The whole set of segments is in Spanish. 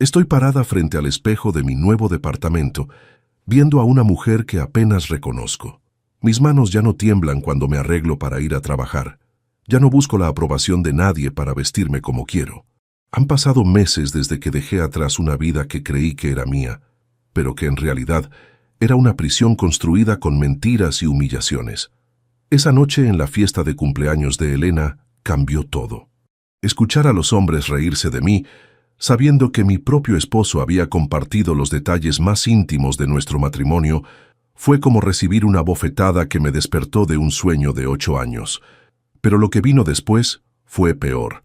Estoy parada frente al espejo de mi nuevo departamento, viendo a una mujer que apenas reconozco. Mis manos ya no tiemblan cuando me arreglo para ir a trabajar. Ya no busco la aprobación de nadie para vestirme como quiero. Han pasado meses desde que dejé atrás una vida que creí que era mía, pero que en realidad era una prisión construida con mentiras y humillaciones. Esa noche en la fiesta de cumpleaños de Elena cambió todo. Escuchar a los hombres reírse de mí, sabiendo que mi propio esposo había compartido los detalles más íntimos de nuestro matrimonio, fue como recibir una bofetada que me despertó de un sueño de 8 años. Pero lo que vino después fue peor.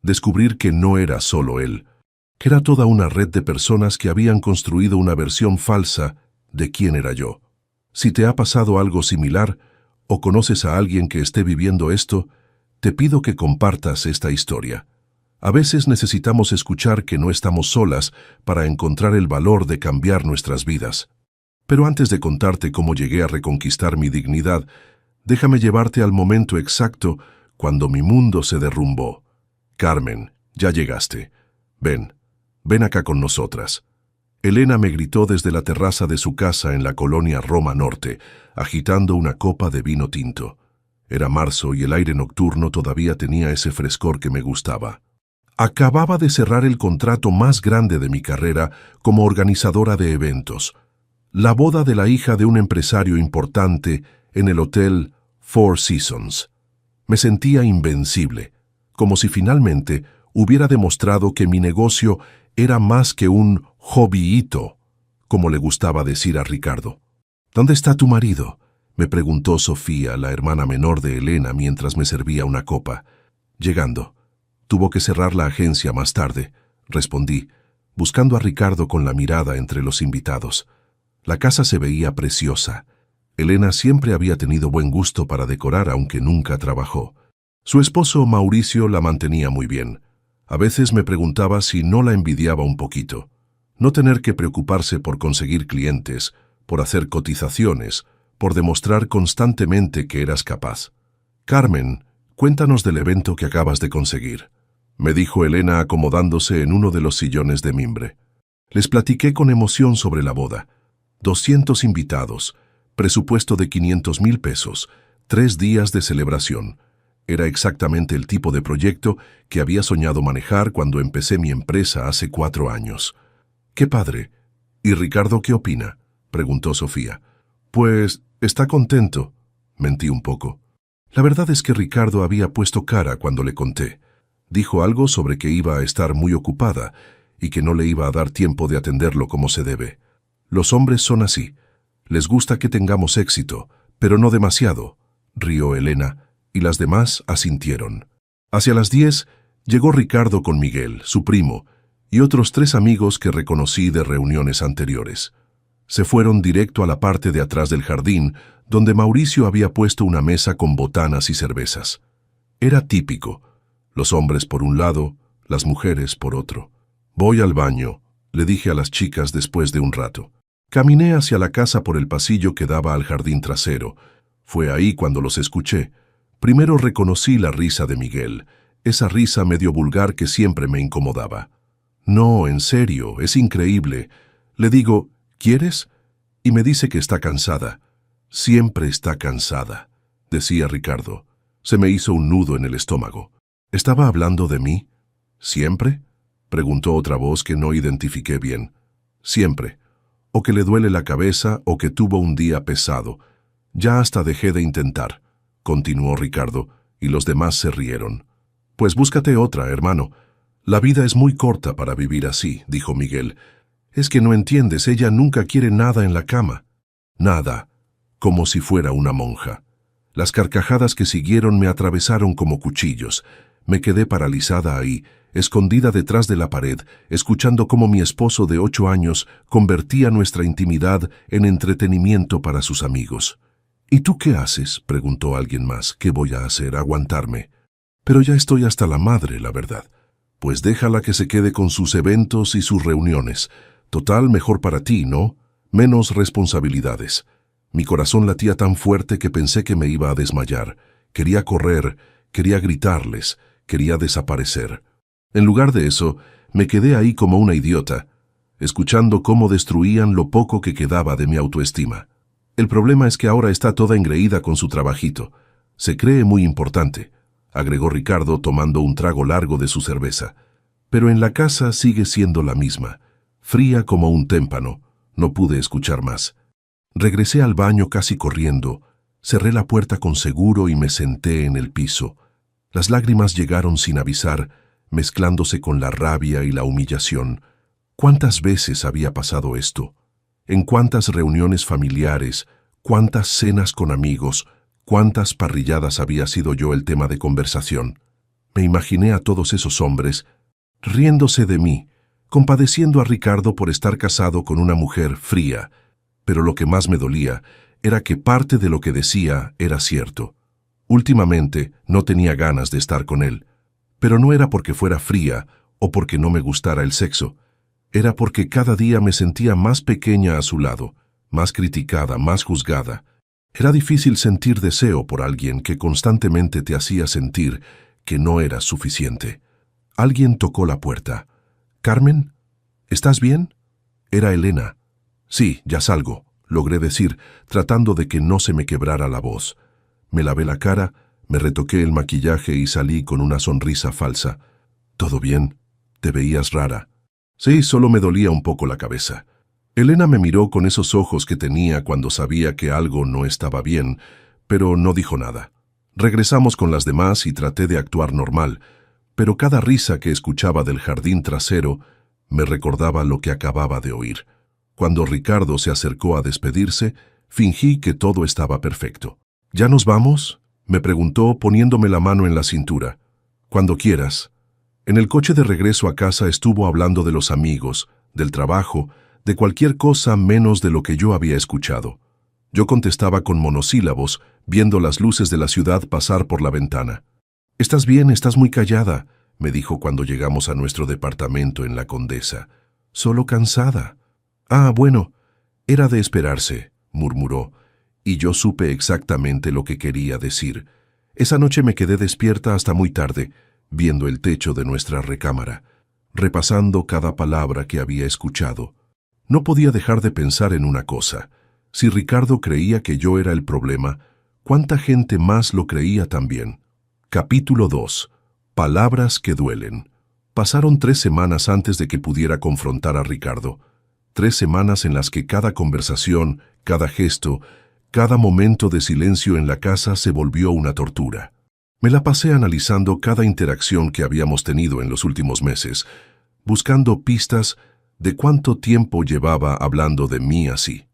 Descubrir que no era solo él, que era toda una red de personas que habían construido una versión falsa de quién era yo. Si te ha pasado algo similar, o conoces a alguien que esté viviendo esto, te pido que compartas esta historia. A veces necesitamos escuchar que no estamos solas para encontrar el valor de cambiar nuestras vidas. Pero antes de contarte cómo llegué a reconquistar mi dignidad, déjame llevarte al momento exacto cuando mi mundo se derrumbó. Carmen, ya llegaste. Ven acá con nosotras. Elena me gritó desde la terraza de su casa en la colonia Roma Norte, agitando una copa de vino tinto. Era marzo y el aire nocturno todavía tenía ese frescor que me gustaba. Acababa de cerrar el contrato más grande de mi carrera como organizadora de eventos. La boda de la hija de un empresario importante en el hotel Four Seasons. Me sentía invencible, como si finalmente hubiera demostrado que mi negocio era más que un hobbyito, como le gustaba decir a Ricardo. ¿Dónde está tu marido?, me preguntó Sofía, la hermana menor de Elena, mientras me servía una copa. Llegando. Tuvo que cerrar la agencia más tarde, respondí, buscando a Ricardo con la mirada entre los invitados. La casa se veía preciosa. Elena siempre había tenido buen gusto para decorar, aunque nunca trabajó. Su esposo Mauricio la mantenía muy bien. A veces me preguntaba si no la envidiaba un poquito. No tener que preocuparse por conseguir clientes, por hacer cotizaciones, por demostrar constantemente que eras capaz. Carmen, cuéntanos del evento que acabas de conseguir, me dijo Elena acomodándose en uno de los sillones de mimbre. Les platiqué con emoción sobre la boda. 200 invitados, presupuesto de 500,000 pesos, 3 días de celebración. Era exactamente el tipo de proyecto que había soñado manejar cuando empecé mi empresa hace 4 años. ¡Qué padre! ¿Y Ricardo qué opina?, preguntó Sofía. Pues está contento, mentí un poco. La verdad es que Ricardo había puesto cara cuando le conté. Dijo algo sobre que iba a estar muy ocupada y que no le iba a dar tiempo de atenderlo como se debe. Los hombres son así. Les gusta que tengamos éxito, pero no demasiado, rió Elena, y las demás asintieron. Hacia las 10 llegó Ricardo con Miguel, su primo, y otros 3 amigos que reconocí de reuniones anteriores. Se fueron directo a la parte de atrás del jardín, donde Mauricio había puesto una mesa con botanas y cervezas. Era típico. Los hombres por un lado, las mujeres por otro. Voy al baño, le dije a las chicas después de un rato. Caminé hacia la casa por el pasillo que daba al jardín trasero. Fue ahí cuando los escuché. Primero reconocí la risa de Miguel, esa risa medio vulgar que siempre me incomodaba. No, en serio, es increíble. Le digo, ¿quieres? Y me dice que está cansada. Siempre está cansada, decía Ricardo. Se me hizo un nudo en el estómago. ¿Estaba hablando de mí? ¿Siempre?, preguntó otra voz que no identifiqué bien. Siempre. O que le duele la cabeza o que tuvo un día pesado. Ya hasta dejé de intentar, continuó Ricardo, y los demás se rieron. Pues búscate otra, hermano. La vida es muy corta para vivir así, dijo Miguel. Es que no entiendes, ella nunca quiere nada en la cama. Nada, como si fuera una monja. Las carcajadas que siguieron me atravesaron como cuchillos. Me quedé paralizada ahí, escondida detrás de la pared, escuchando cómo mi esposo de 8 años convertía nuestra intimidad en entretenimiento para sus amigos. ¿Y tú qué haces?, preguntó alguien más. ¿Qué voy a hacer? Aguantarme. Pero ya estoy hasta la madre, la verdad. Pues déjala que se quede con sus eventos y sus reuniones. Total, mejor para ti, ¿no? Menos responsabilidades. Mi corazón latía tan fuerte que pensé que me iba a desmayar. Quería correr, quería gritarles, quería desaparecer. En lugar de eso, me quedé ahí como una idiota, escuchando cómo destruían lo poco que quedaba de mi autoestima. El problema es que ahora está toda engreída con su trabajito. Se cree muy importante, agregó Ricardo tomando un trago largo de su cerveza. Pero en la casa sigue siendo la misma, fría como un témpano. No pude escuchar más. Regresé al baño casi corriendo, cerré la puerta con seguro y me senté en el piso. Las lágrimas llegaron sin avisar, mezclándose con la rabia y la humillación. ¿Cuántas veces había pasado esto? ¿En cuántas reuniones familiares, cuántas cenas con amigos, cuántas parrilladas había sido yo el tema de conversación? Me imaginé a todos esos hombres riéndose de mí, compadeciendo a Ricardo por estar casado con una mujer fría, pero lo que más me dolía era que parte de lo que decía era cierto. Últimamente no tenía ganas de estar con él, pero no era porque fuera fría o porque no me gustara el sexo. Era porque cada día me sentía más pequeña a su lado, más criticada, más juzgada. Era difícil sentir deseo por alguien que constantemente te hacía sentir que no eras suficiente. Alguien tocó la puerta. «¿Carmen? ¿Estás bien?» Era Elena. «Sí, ya salgo», logré decir, tratando de que no se me quebrara la voz. Me lavé la cara, me retoqué el maquillaje y salí con una sonrisa falsa. «¿Todo bien? Te veías rara». «Sí, solo me dolía un poco la cabeza». Elena me miró con esos ojos que tenía cuando sabía que algo no estaba bien, pero no dijo nada. Regresamos con las demás y traté de actuar normal, pero cada risa que escuchaba del jardín trasero me recordaba lo que acababa de oír. Cuando Ricardo se acercó a despedirse, fingí que todo estaba perfecto. «¿Ya nos vamos?», me preguntó poniéndome la mano en la cintura. «Cuando quieras». En el coche de regreso a casa estuvo hablando de los amigos, del trabajo, de cualquier cosa menos de lo que yo había escuchado. Yo contestaba con monosílabos, viendo las luces de la ciudad pasar por la ventana. «¿Estás bien? Estás muy callada», me dijo cuando llegamos a nuestro departamento en la Condesa. «Solo cansada». «Ah, bueno, era de esperarse», murmuró, y yo supe exactamente lo que quería decir. Esa noche me quedé despierta hasta muy tarde, viendo el techo de nuestra recámara, repasando cada palabra que había escuchado. No podía dejar de pensar en una cosa. Si Ricardo creía que yo era el problema, ¿cuánta gente más lo creía también? Capítulo 2. Palabras que duelen. Pasaron 3 semanas antes de que pudiera confrontar a Ricardo. 3 semanas en las que cada conversación, cada gesto, cada momento de silencio en la casa se volvió una tortura. Me la pasé analizando cada interacción que habíamos tenido en los últimos meses, buscando pistas de cuánto tiempo llevaba hablando de mí así.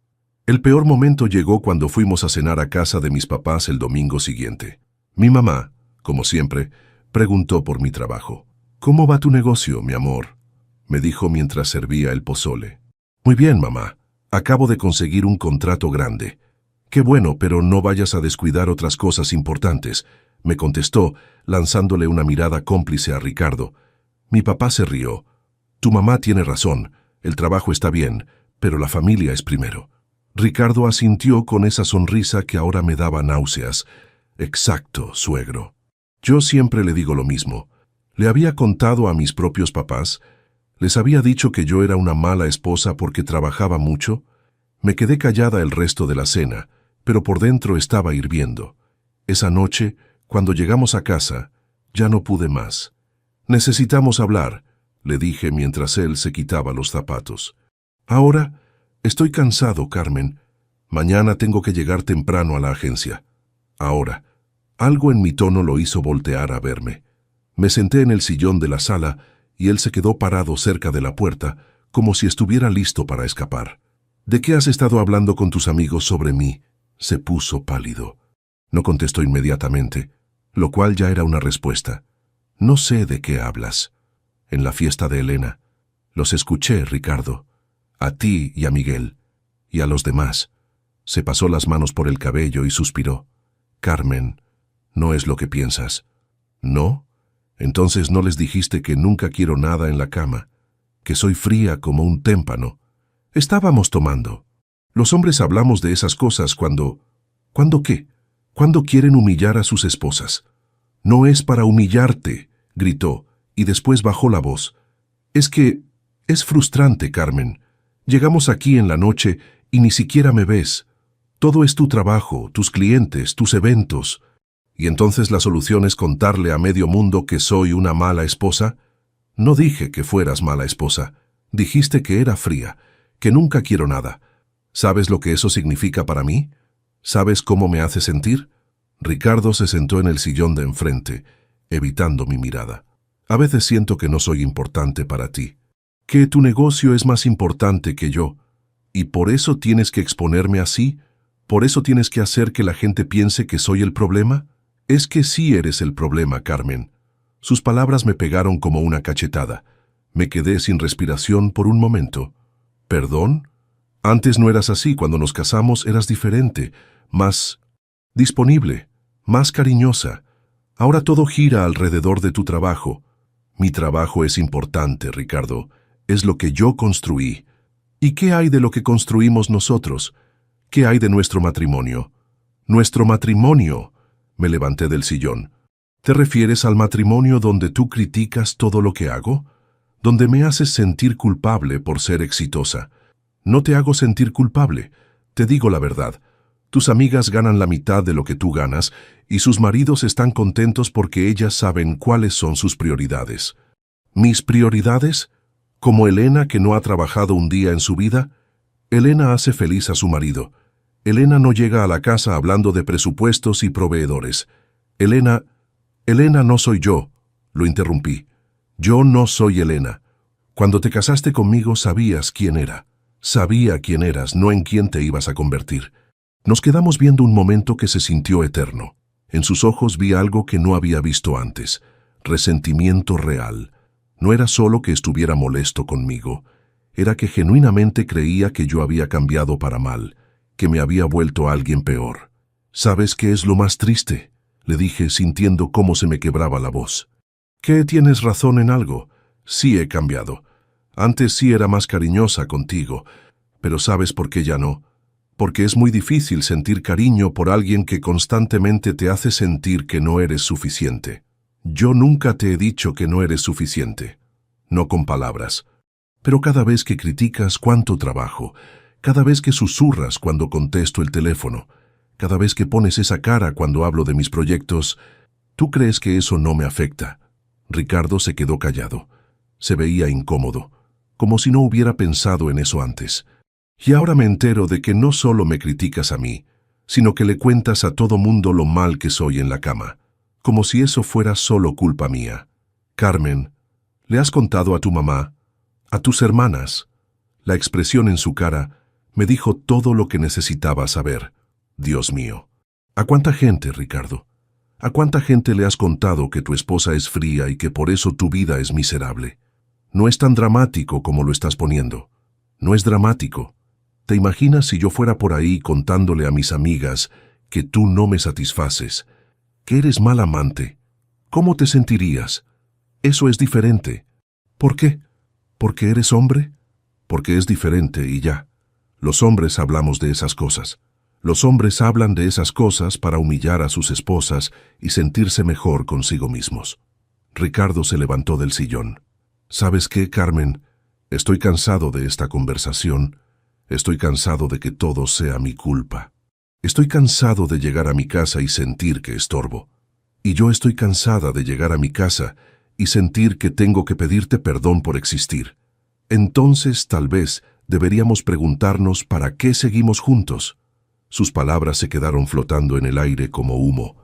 El peor momento llegó cuando fuimos a cenar a casa de mis papás el domingo siguiente. Mi mamá, como siempre, preguntó por mi trabajo. «¿Cómo va tu negocio, mi amor?», me dijo mientras servía el pozole. «Muy bien, mamá. Acabo de conseguir un contrato grande». «Qué bueno, pero no vayas a descuidar otras cosas importantes», me contestó, lanzándole una mirada cómplice a Ricardo. Mi papá se rió. «Tu mamá tiene razón. El trabajo está bien, pero la familia es primero». Ricardo asintió con esa sonrisa que ahora me daba náuseas. «Exacto, suegro». Yo siempre le digo lo mismo. Le había contado a mis propios papás. Les había dicho que yo era una mala esposa porque trabajaba mucho. Me quedé callada el resto de la cena, pero por dentro estaba hirviendo. Esa noche, cuando llegamos a casa, ya no pude más. «Necesitamos hablar», le dije mientras él se quitaba los zapatos. «Ahora estoy cansado, Carmen. Mañana tengo que llegar temprano a la agencia». Ahora, algo en mi tono lo hizo voltear a verme. Me senté en el sillón de la sala y él se quedó parado cerca de la puerta, como si estuviera listo para escapar. «¿De qué has estado hablando con tus amigos sobre mí?», se puso pálido. No contestó inmediatamente, lo cual ya era una respuesta. «No sé de qué hablas». «En la fiesta de Elena. Los escuché, Ricardo. A ti y a Miguel. Y a los demás». Se pasó las manos por el cabello y suspiró. «Carmen, no es lo que piensas». «¿No? Entonces no les dijiste que nunca quiero nada en la cama, que soy fría como un témpano». «Estábamos tomando. Los hombres hablamos de esas cosas cuando... ¿Cuándo qué? Cuando quieren humillar a sus esposas». «No es para humillarte», gritó, y después bajó la voz. Es que es frustrante, Carmen. Llegamos aquí en la noche y ni siquiera me ves. Todo es tu trabajo, tus clientes, tus eventos. ¿Y entonces la solución es contarle a medio mundo que soy una mala esposa? No dije que fueras mala esposa. Dijiste que era fría, que nunca quiero nada. ¿Sabes lo que eso significa para mí? ¿Sabes cómo me hace sentir? Ricardo se sentó en el sillón de enfrente, evitando mi mirada. A veces siento que no soy importante para ti, que tu negocio es más importante que yo, y por eso tienes que exponerme así, por eso tienes que hacer que la gente piense que soy el problema. Es que sí eres el problema, Carmen. Sus palabras me pegaron como una cachetada. Me quedé sin respiración por un momento. ¿Perdón? Antes no eras así, cuando nos casamos eras diferente, más disponible, más cariñosa. Ahora todo gira alrededor de tu trabajo. Mi trabajo es importante, Ricardo. Es lo que yo construí. ¿Y qué hay de lo que construimos nosotros? ¿Qué hay de nuestro matrimonio? ¡Nuestro matrimonio! Me levanté del sillón. ¿Te refieres al matrimonio donde tú criticas todo lo que hago? ¿Donde me haces sentir culpable por ser exitosa? No te hago sentir culpable. Te digo la verdad. Tus amigas ganan la mitad de lo que tú ganas y sus maridos están contentos porque ellas saben cuáles son sus prioridades. ¿Mis prioridades? ¿Como Elena, que no ha trabajado un día en su vida? Elena hace feliz a su marido. Elena no llega a la casa hablando de presupuestos y proveedores. Elena no soy yo, lo interrumpí. Yo no soy Elena. Cuando te casaste conmigo sabías quién era. Sabía quién eras, no en quién te ibas a convertir. Nos quedamos viendo un momento que se sintió eterno. En sus ojos vi algo que no había visto antes. Resentimiento real. No era solo que estuviera molesto conmigo. Era que genuinamente creía que yo había cambiado para mal, que me había vuelto alguien peor. ¿Sabes qué es lo más triste?, le dije, sintiendo cómo se me quebraba la voz. ¿Qué, tienes razón en algo? Sí he cambiado. Antes sí era más cariñosa contigo, pero ¿sabes por qué ya no? Porque es muy difícil sentir cariño por alguien que constantemente te hace sentir que no eres suficiente. Yo nunca te he dicho que no eres suficiente. No con palabras. Pero cada vez que criticas cuánto trabajo, cada vez que susurras cuando contesto el teléfono, cada vez que pones esa cara cuando hablo de mis proyectos, ¿tú crees que eso no me afecta? Ricardo se quedó callado. Se veía incómodo, como si no hubiera pensado en eso antes. Y ahora me entero de que no solo me criticas a mí, sino que le cuentas a todo mundo lo mal que soy en la cama, como si eso fuera solo culpa mía. Carmen, ¿le has contado a tu mamá? ¿A tus hermanas? La expresión en su cara me dijo todo lo que necesitaba saber. Dios mío. ¿A cuánta gente, Ricardo? ¿A cuánta gente le has contado que tu esposa es fría y que por eso tu vida es miserable? No es tan dramático como lo estás poniendo. No es dramático. ¿Te imaginas si yo fuera por ahí contándole a mis amigas que tú no me satisfaces, que eres mal amante? ¿Cómo te sentirías? Eso es diferente. ¿Por qué? ¿Porque eres hombre? Porque es diferente y ya. Los hombres hablamos de esas cosas. Los hombres hablan de esas cosas para humillar a sus esposas y sentirse mejor consigo mismos. Ricardo se levantó del sillón. ¿Sabes qué, Carmen? Estoy cansado de esta conversación. Estoy cansado de que todo sea mi culpa. Estoy cansado de llegar a mi casa y sentir que estorbo. Y yo estoy cansada de llegar a mi casa y sentir que tengo que pedirte perdón por existir. Entonces, tal vez, deberíamos preguntarnos para qué seguimos juntos. Sus palabras se quedaron flotando en el aire como humo.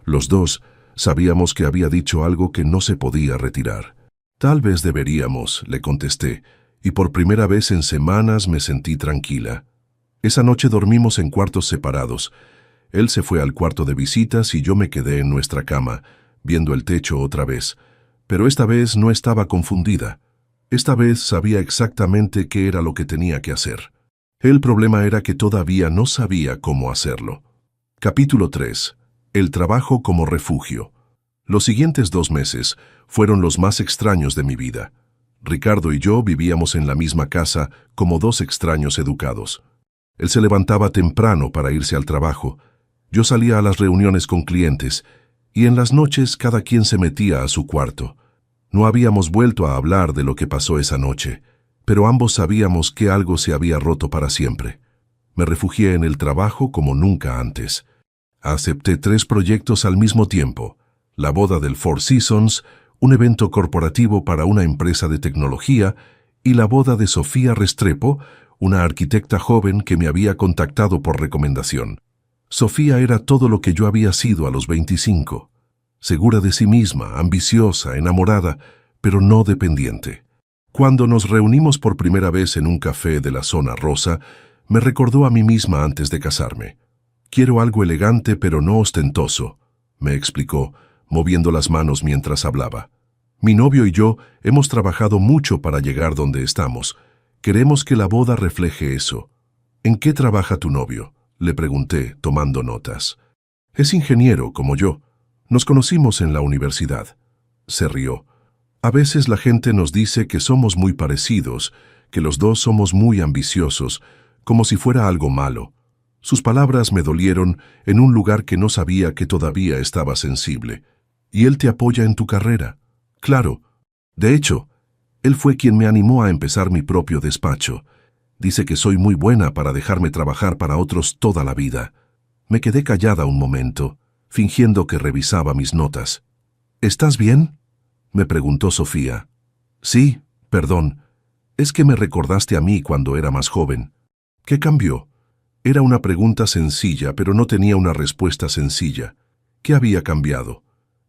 Los dos sabíamos que había dicho algo que no se podía retirar. Tal vez deberíamos, le contesté, y por primera vez en semanas me sentí tranquila. Esa noche dormimos en cuartos separados. Él se fue al cuarto de visitas y yo me quedé en nuestra cama, viendo el techo otra vez. Pero esta vez no estaba confundida. Esta vez sabía exactamente qué era lo que tenía que hacer. El problema era que todavía no sabía cómo hacerlo. Capítulo 3. El trabajo como refugio. Los siguientes 2 meses fueron los más extraños de mi vida. Ricardo y yo vivíamos en la misma casa como 2 extraños educados. Él se levantaba temprano para irse al trabajo. Yo salía a las reuniones con clientes y en las noches cada quien se metía a su cuarto. No habíamos vuelto a hablar de lo que pasó esa noche, pero ambos sabíamos que algo se había roto para siempre. Me refugié en el trabajo como nunca antes. Acepté 3 proyectos al mismo tiempo: la boda del Four Seasons, un evento corporativo para una empresa de tecnología, y la boda de Sofía Restrepo, una arquitecta joven que me había contactado por recomendación. Sofía era todo lo que yo había sido a los 25. Segura de sí misma, ambiciosa, enamorada, pero no dependiente. Cuando nos reunimos por primera vez en un café de la zona rosa, me recordó a mí misma antes de casarme. «Quiero algo elegante pero no ostentoso», me explicó, moviendo las manos mientras hablaba. «Mi novio y yo hemos trabajado mucho para llegar donde estamos. Queremos que la boda refleje eso». «¿En qué trabaja tu novio?», le pregunté, tomando notas. «Es ingeniero, como yo. Nos conocimos en la universidad». Se rió. «A veces la gente nos dice que somos muy parecidos, que los dos somos muy ambiciosos, como si fuera algo malo». Sus palabras me dolieron en un lugar que no sabía que todavía estaba sensible. «¿Y él te apoya en tu carrera?». «Claro. De hecho, él fue quien me animó a empezar mi propio despacho. Dice que soy muy buena para dejarme trabajar para otros toda la vida». Me quedé callada un momento, fingiendo que revisaba mis notas. «¿Estás bien?», me preguntó Sofía. «Sí, perdón. Es que me recordaste a mí cuando era más joven». «¿Qué cambió?». Era una pregunta sencilla, pero no tenía una respuesta sencilla. ¿Qué había cambiado?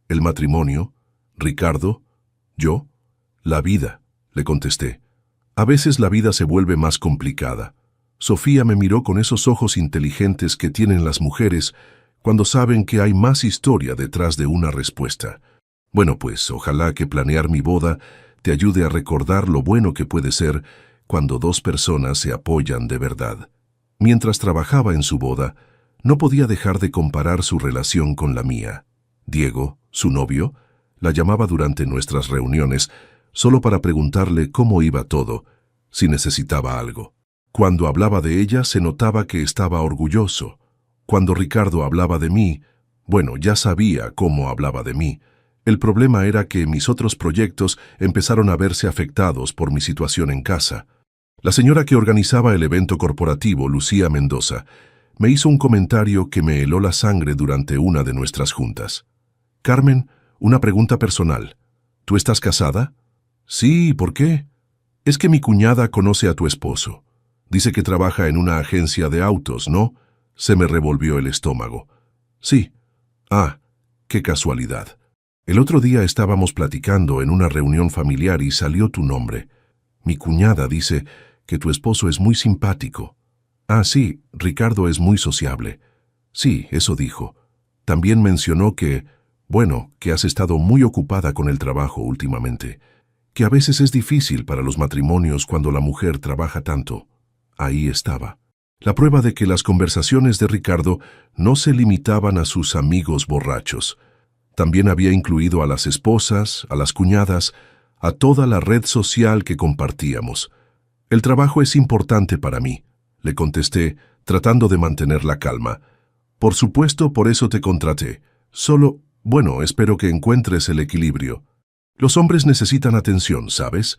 ¿El matrimonio? ¿Ricardo? ¿Yo? «La vida», le contesté. «A veces la vida se vuelve más complicada». Sofía me miró con esos ojos inteligentes que tienen las mujeres cuando saben que hay más historia detrás de una respuesta. «Bueno, pues, ojalá que planear mi boda te ayude a recordar lo bueno que puede ser cuando 2 personas se apoyan de verdad». Mientras trabajaba en su boda, no podía dejar de comparar su relación con la mía. Diego, su novio, la llamaba durante nuestras reuniones solo para preguntarle cómo iba todo, si necesitaba algo. Cuando hablaba de ella se notaba que estaba orgulloso. Cuando Ricardo hablaba de mí, bueno, ya sabía cómo hablaba de mí. El problema era que mis otros proyectos empezaron a verse afectados por mi situación en casa. La señora que organizaba el evento corporativo, Lucía Mendoza, me hizo un comentario que me heló la sangre durante una de nuestras juntas. «Carmen, una pregunta personal. ¿Tú estás casada?». «Sí, ¿por qué?». «Es que mi cuñada conoce a tu esposo. Dice que trabaja en una agencia de autos, ¿no?». Se me revolvió el estómago. «Sí». «Ah, qué casualidad. El otro día estábamos platicando en una reunión familiar y salió tu nombre. Mi cuñada dice que tu esposo es muy simpático». «Ah, sí, Ricardo es muy sociable». «Sí, eso dijo. También mencionó que, bueno, que has estado muy ocupada con el trabajo últimamente, que a veces es difícil para los matrimonios cuando la mujer trabaja tanto». Ahí estaba. La prueba de que las conversaciones de Ricardo no se limitaban a sus amigos borrachos. También había incluido a las esposas, a las cuñadas, a toda la red social que compartíamos. «El trabajo es importante para mí», le contesté, tratando de mantener la calma. «Por supuesto, por eso te contraté. Solo, bueno, espero que encuentres el equilibrio. Los hombres necesitan atención, ¿sabes?».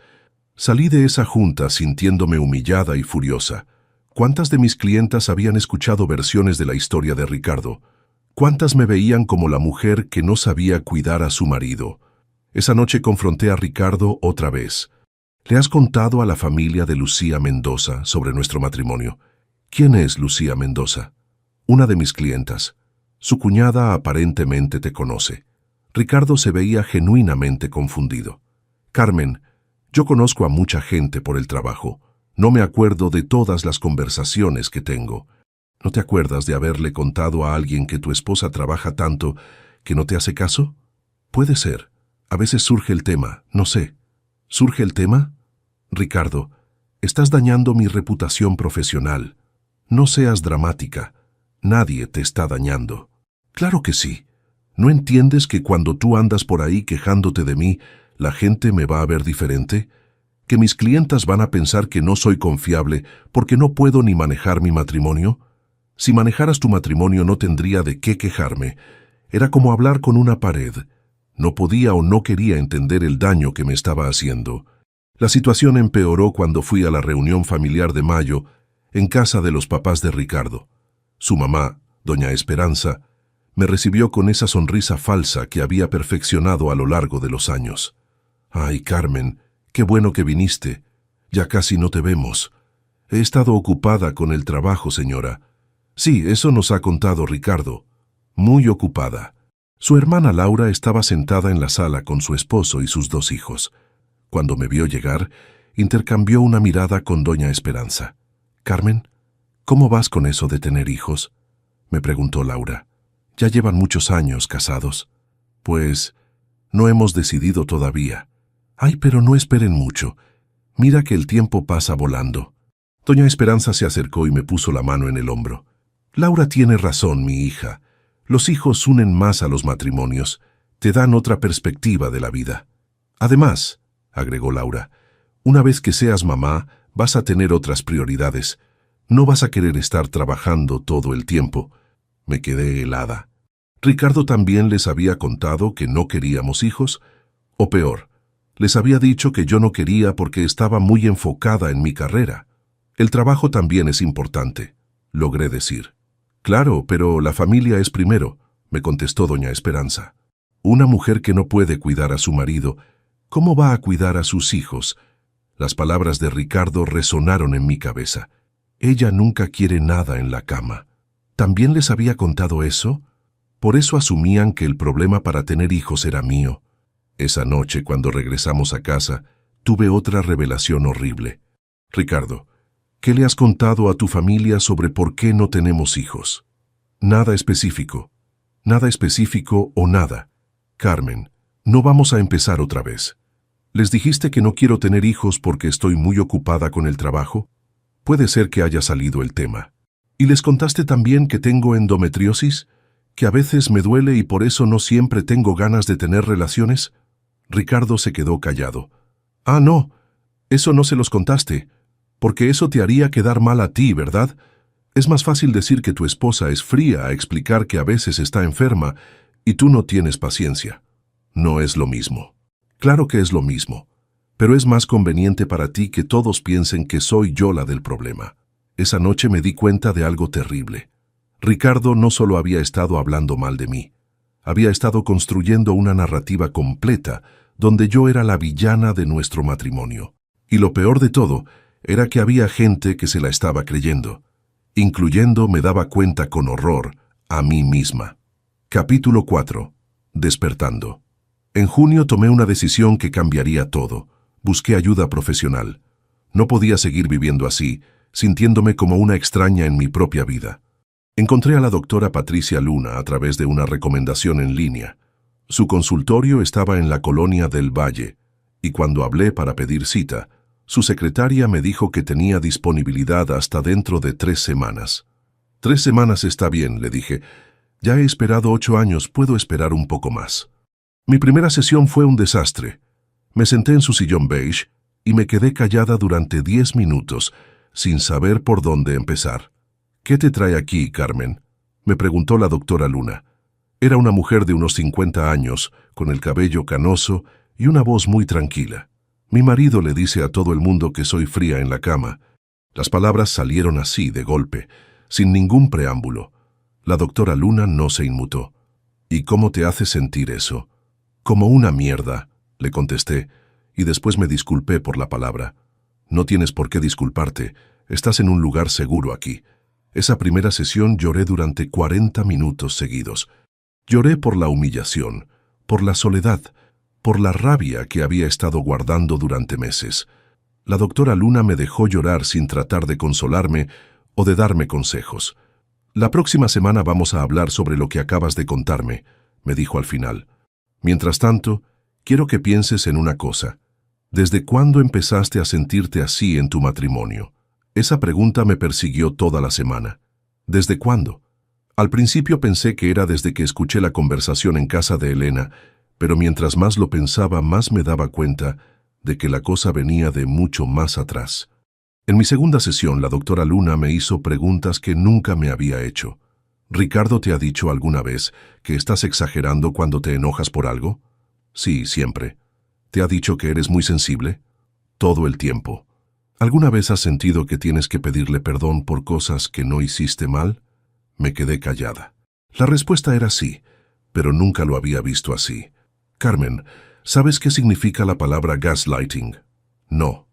Salí de esa junta sintiéndome humillada y furiosa. ¿Cuántas de mis clientas habían escuchado versiones de la historia de Ricardo? ¿Cuántas me veían como la mujer que no sabía cuidar a su marido? Esa noche confronté a Ricardo otra vez. «¿Le has contado a la familia de Lucía Mendoza sobre nuestro matrimonio?». «¿Quién es Lucía Mendoza?». «Una de mis clientas. Su cuñada aparentemente te conoce». Ricardo se veía genuinamente confundido. «Carmen, yo conozco a mucha gente por el trabajo. No me acuerdo de todas las conversaciones que tengo». «¿No te acuerdas de haberle contado a alguien que tu esposa trabaja tanto que no te hace caso?». «Puede ser. A veces surge el tema, no sé». «¿Surge el tema?». «Ricardo, estás dañando mi reputación profesional. No seas dramática. Nadie te está dañando». «Claro que sí. ¿No entiendes que cuando tú andas por ahí quejándote de mí, la gente me va a ver diferente? ¿Que mis clientas van a pensar que no soy confiable porque no puedo ni manejar mi matrimonio? Si manejaras tu matrimonio no tendría de qué quejarme. Era como hablar con una pared. No podía o no quería entender el daño que me estaba haciendo. La situación empeoró cuando fui a la reunión familiar de mayo en casa de los papás de Ricardo. Su mamá, doña Esperanza, me recibió con esa sonrisa falsa que había perfeccionado a lo largo de los años. «Ay, Carmen, qué bueno que viniste. Ya casi no te vemos. He estado ocupada con el trabajo, señora». «Sí, eso nos ha contado Ricardo. Muy ocupada». Su hermana Laura estaba sentada en la sala con su esposo y sus 2 hijos. Cuando me vio llegar, intercambió una mirada con doña Esperanza. «Carmen, ¿cómo vas con eso de tener hijos?», me preguntó Laura. «Ya llevan muchos años casados». «Pues, no hemos decidido todavía». «Ay, pero no esperen mucho. Mira que el tiempo pasa volando». Doña Esperanza se acercó y me puso la mano en el hombro. «Laura tiene razón, mi hija. Los hijos unen más a los matrimonios, te dan otra perspectiva de la vida. Además», agregó Laura, «una vez que seas mamá, vas a tener otras prioridades. No vas a querer estar trabajando todo el tiempo». Me quedé helada. ¿Ricardo también les había contado que no queríamos hijos? O peor, les había dicho que yo no quería porque estaba muy enfocada en mi carrera. «El trabajo también es importante», logré decir. «Claro, pero la familia es primero», me contestó doña Esperanza. «Una mujer que no puede cuidar a su marido, ¿cómo va a cuidar a sus hijos?». Las palabras de Ricardo resonaron en mi cabeza. Ella nunca quiere nada en la cama. ¿También les había contado eso? Por eso asumían que el problema para tener hijos era mío. Esa noche, cuando regresamos a casa, tuve otra revelación horrible. «Ricardo, ¿qué le has contado a tu familia sobre por qué no tenemos hijos?». «Nada específico. Nada específico o nada. Carmen, no vamos a empezar otra vez. ¿Les dijiste que no quiero tener hijos porque estoy muy ocupada con el trabajo?». Puede ser que haya salido el tema. «¿Y les contaste también que tengo endometriosis? ¿Que a veces me duele y por eso no siempre tengo ganas de tener relaciones?». Ricardo se quedó callado. «Ah, no, eso no se los contaste, porque eso te haría quedar mal a ti, ¿verdad? Es más fácil decir que tu esposa es fría a explicar que a veces está enferma y tú no tienes paciencia. No es lo mismo». «Claro que es lo mismo, pero es más conveniente para ti que todos piensen que soy yo la del problema». Esa noche me di cuenta de algo terrible. Ricardo no solo había estado hablando mal de mí, había estado construyendo una narrativa completa donde yo era la villana de nuestro matrimonio. Y lo peor de todo era que había gente que se la estaba creyendo, incluyendo, me daba cuenta con horror, a mí misma. Capítulo 4. Despertando. En junio tomé una decisión que cambiaría todo. Busqué ayuda profesional. No podía seguir viviendo así, sintiéndome como una extraña en mi propia vida. Encontré a la doctora Patricia Luna a través de una recomendación en línea. Su consultorio estaba en la colonia del Valle, y cuando hablé para pedir cita, su secretaria me dijo que tenía disponibilidad hasta dentro de 3 semanas. 3 semanas está bien, le dije. Ya he esperado 8 años, puedo esperar un poco más. Mi primera sesión fue un desastre. Me senté en su sillón beige y me quedé callada durante 10 minutos, sin saber por dónde empezar. «¿Qué te trae aquí, Carmen?», me preguntó la doctora Luna. Era una mujer de unos 50 años, con el cabello canoso y una voz muy tranquila. «Mi marido le dice a todo el mundo que soy fría en la cama». Las palabras salieron así, de golpe, sin ningún preámbulo. La doctora Luna no se inmutó. «¿Y cómo te hace sentir eso?». «Como una mierda», le contesté, y después me disculpé por la palabra. «No tienes por qué disculparte, estás en un lugar seguro aquí». Esa primera sesión lloré durante 40 minutos seguidos. Lloré por la humillación, por la soledad, por la rabia que había estado guardando durante meses. La doctora Luna me dejó llorar sin tratar de consolarme o de darme consejos. «La próxima semana vamos a hablar sobre lo que acabas de contarme», me dijo al final. «Mientras tanto, quiero que pienses en una cosa. ¿Desde cuándo empezaste a sentirte así en tu matrimonio?». Esa pregunta me persiguió toda la semana. ¿Desde cuándo? Al principio pensé que era desde que escuché la conversación en casa de Elena, pero mientras más lo pensaba, más me daba cuenta de que la cosa venía de mucho más atrás. En mi segunda sesión, la doctora Luna me hizo preguntas que nunca me había hecho. «¿Ricardo te ha dicho alguna vez que estás exagerando cuando te enojas por algo?». Sí, siempre. ¿Te ha dicho que eres muy sensible? Todo el tiempo. ¿Alguna vez has sentido que tienes que pedirle perdón por cosas que no hiciste mal? Me quedé callada. La respuesta era sí, pero nunca lo había visto así. Carmen, ¿sabes qué significa la palabra gaslighting? No.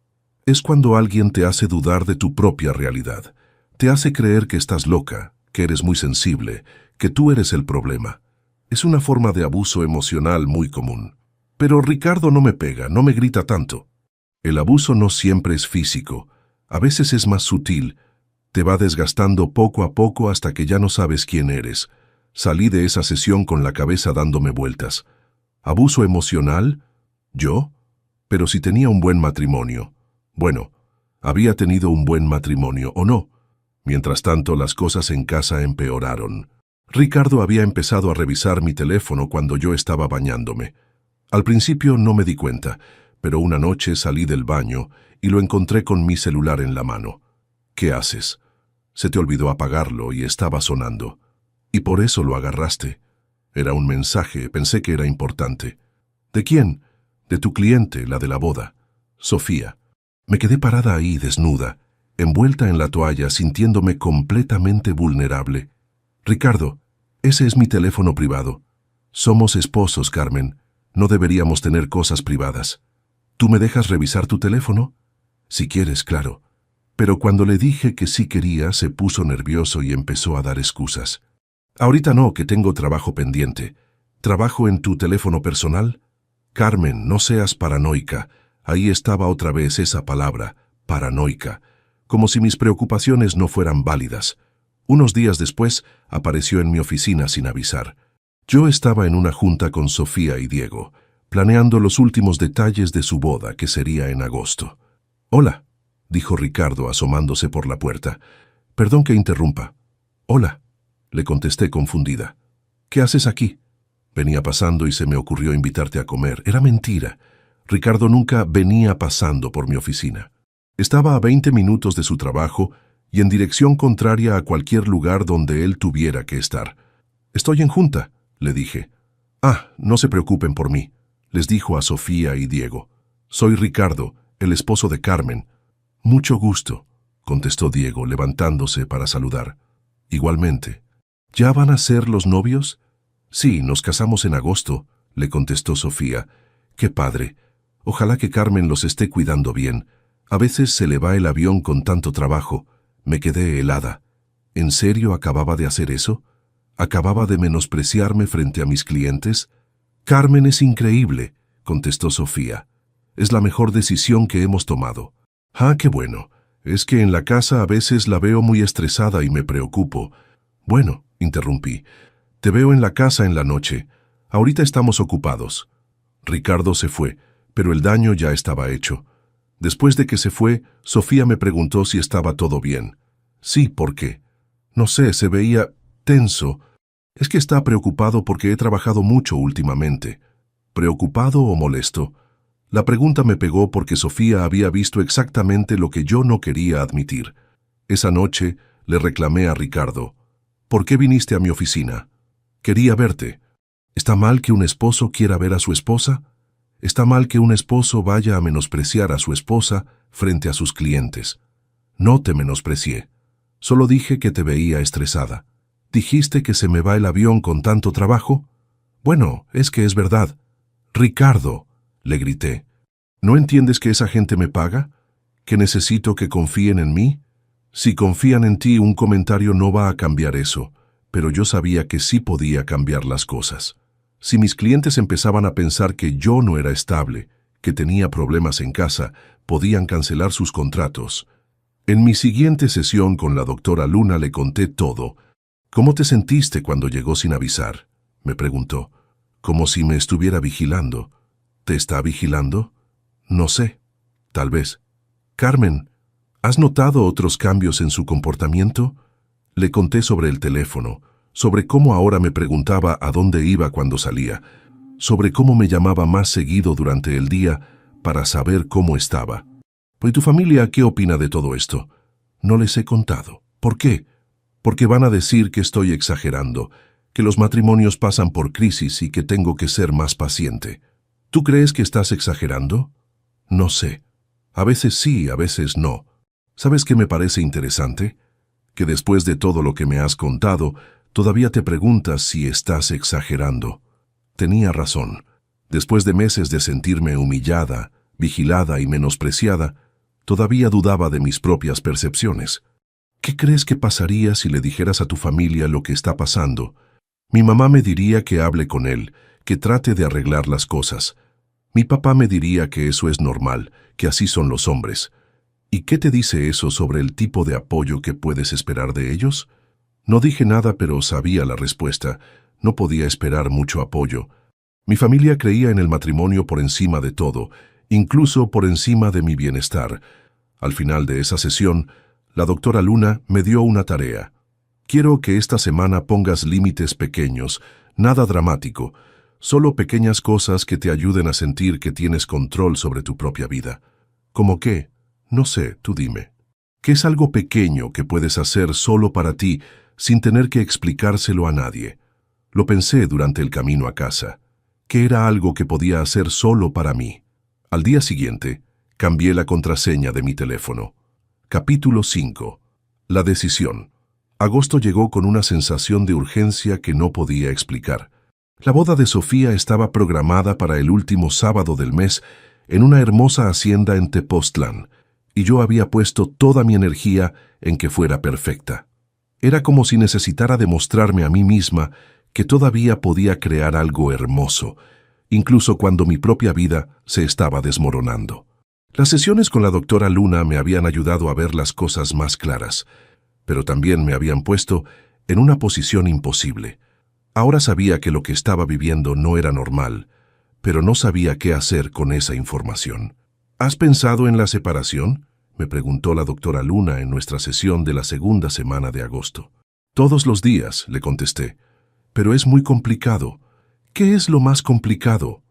Es cuando alguien te hace dudar de tu propia realidad. Te hace creer que estás loca, que eres muy sensible, que tú eres el problema. Es una forma de abuso emocional muy común. Pero Ricardo no me pega, no me grita tanto. El abuso no siempre es físico, a veces es más sutil. Te va desgastando poco a poco hasta que ya no sabes quién eres. Salí de esa sesión con la cabeza dándome vueltas. ¿Abuso emocional? ¿Yo? Pero si tenía un buen matrimonio. Bueno, había tenido un buen matrimonio, ¿o no? Mientras tanto, las cosas en casa empeoraron. Ricardo había empezado a revisar mi teléfono cuando yo estaba bañándome. Al principio no me di cuenta, pero una noche salí del baño y lo encontré con mi celular en la mano. ¿Qué haces? Se te olvidó apagarlo y estaba sonando. Y por eso lo agarraste. Era un mensaje, pensé que era importante. ¿De quién? De tu cliente, la de la boda. Sofía. Me quedé parada ahí, desnuda, envuelta en la toalla, sintiéndome completamente vulnerable. Ricardo, ese es mi teléfono privado. Somos esposos, Carmen. No deberíamos tener cosas privadas. ¿Tú me dejas revisar tu teléfono? Si quieres, claro. Pero cuando le dije que sí quería, se puso nervioso y empezó a dar excusas. Ahorita no, que tengo trabajo pendiente. ¿Trabajo en tu teléfono personal? Carmen, no seas paranoica. Ahí estaba otra vez esa palabra, paranoica, como si mis preocupaciones no fueran válidas. Unos días después, apareció en mi oficina sin avisar. Yo estaba en una junta con Sofía y Diego, planeando los últimos detalles de su boda, que sería en agosto. «Hola», dijo Ricardo asomándose por la puerta. «Perdón que interrumpa». «Hola», le contesté confundida. «¿Qué haces aquí?» «Venía pasando y se me ocurrió invitarte a comer». Era mentira. Ricardo nunca venía pasando por mi oficina. Estaba a 20 minutos de su trabajo y en dirección contraria a cualquier lugar donde él tuviera que estar. «Estoy en junta», le dije. «Ah, no se preocupen por mí», les dijo a Sofía y Diego. «Soy Ricardo, el esposo de Carmen». «Mucho gusto», contestó Diego, levantándose para saludar. «Igualmente». «¿Ya van a ser los novios?» «Sí, nos casamos en agosto», le contestó Sofía. «Qué padre. Ojalá que Carmen los esté cuidando bien. A veces se le va el avión con tanto trabajo». Me quedé helada. ¿En serio acababa de hacer eso? ¿Acababa de menospreciarme frente a mis clientes? «Carmen es increíble», contestó Sofía. «Es la mejor decisión que hemos tomado». «Ah, qué bueno. Es que en la casa a veces la veo muy estresada y me preocupo». «Bueno», interrumpí, «te veo en la casa en la noche. Ahorita estamos ocupados». Ricardo se fue, pero el daño ya estaba hecho. Después de que se fue, Sofía me preguntó si estaba todo bien. «Sí, ¿por qué?» «No sé, se veía tenso». «Es que está preocupado porque he trabajado mucho últimamente». ¿Preocupado o molesto? La pregunta me pegó porque Sofía había visto exactamente lo que yo no quería admitir. Esa noche le reclamé a Ricardo. «¿Por qué viniste a mi oficina?» «Quería verte». ¿Está mal que un esposo quiera ver a su esposa? ¿Está mal que un esposo vaya a menospreciar a su esposa frente a sus clientes? No te menosprecié. Solo dije que te veía estresada. ¿Dijiste que se me va el avión con tanto trabajo? Bueno, es que es verdad». «Ricardo», le grité, ¿no entiendes que esa gente me paga? ¿Que necesito que confíen en mí? Si confían en ti, un comentario no va a cambiar eso, pero yo sabía que sí podía cambiar las cosas. Si mis clientes empezaban a pensar que yo no era estable, que tenía problemas en casa, podían cancelar sus contratos. En mi siguiente sesión con la doctora Luna le conté todo. «¿Cómo te sentiste cuando llegó sin avisar?», me preguntó. «Como si me estuviera vigilando». «¿Te está vigilando?» «No sé. Tal vez». «Carmen, ¿has notado otros cambios en su comportamiento?» Le conté sobre el teléfono, sobre cómo ahora me preguntaba a dónde iba cuando salía, sobre cómo me llamaba más seguido durante el día para saber cómo estaba. «¿Y tu familia qué opina de todo esto?» «No les he contado». «¿Por qué?» «Porque van a decir que estoy exagerando, que los matrimonios pasan por crisis y que tengo que ser más paciente». ¿Tú crees que estás exagerando? No sé. A veces sí, a veces no. ¿Sabes qué me parece interesante? Que después de todo lo que me has contado, todavía te preguntas si estás exagerando. Tenía razón. Después de meses de sentirme humillada, vigilada y menospreciada, todavía dudaba de mis propias percepciones. ¿Qué crees que pasaría si le dijeras a tu familia lo que está pasando? Mi mamá me diría que hable con él, que trate de arreglar las cosas. Mi papá me diría que eso es normal, que así son los hombres. ¿Y qué te dice eso sobre el tipo de apoyo que puedes esperar de ellos? No dije nada, pero sabía la respuesta. No podía esperar mucho apoyo. Mi familia creía en el matrimonio por encima de todo, incluso por encima de mi bienestar. Al final de esa sesión, la doctora Luna me dio una tarea. Quiero que esta semana pongas límites pequeños, nada dramático, solo pequeñas cosas que te ayuden a sentir que tienes control sobre tu propia vida. ¿Cómo qué? No sé, tú dime. ¿Qué es algo pequeño que puedes hacer solo para ti, sin tener que explicárselo a nadie? Lo pensé durante el camino a casa, que era algo que podía hacer solo para mí. Al día siguiente, cambié la contraseña de mi teléfono. Capítulo 5. La decisión. Agosto llegó con una sensación de urgencia que no podía explicar. La boda de Sofía estaba programada para el último sábado del mes en una hermosa hacienda en Tepoztlán, y yo había puesto toda mi energía en que fuera perfecta. Era como si necesitara demostrarme a mí misma que todavía podía crear algo hermoso, incluso cuando mi propia vida se estaba desmoronando. Las sesiones con la doctora Luna me habían ayudado a ver las cosas más claras, pero también me habían puesto en una posición imposible. Ahora sabía que lo que estaba viviendo no era normal, pero no sabía qué hacer con esa información. ¿Has pensado en la separación?, me preguntó la doctora Luna en nuestra sesión de la segunda semana de agosto. Todos los días, le contesté, pero es muy complicado. ¿Qué es lo más complicado?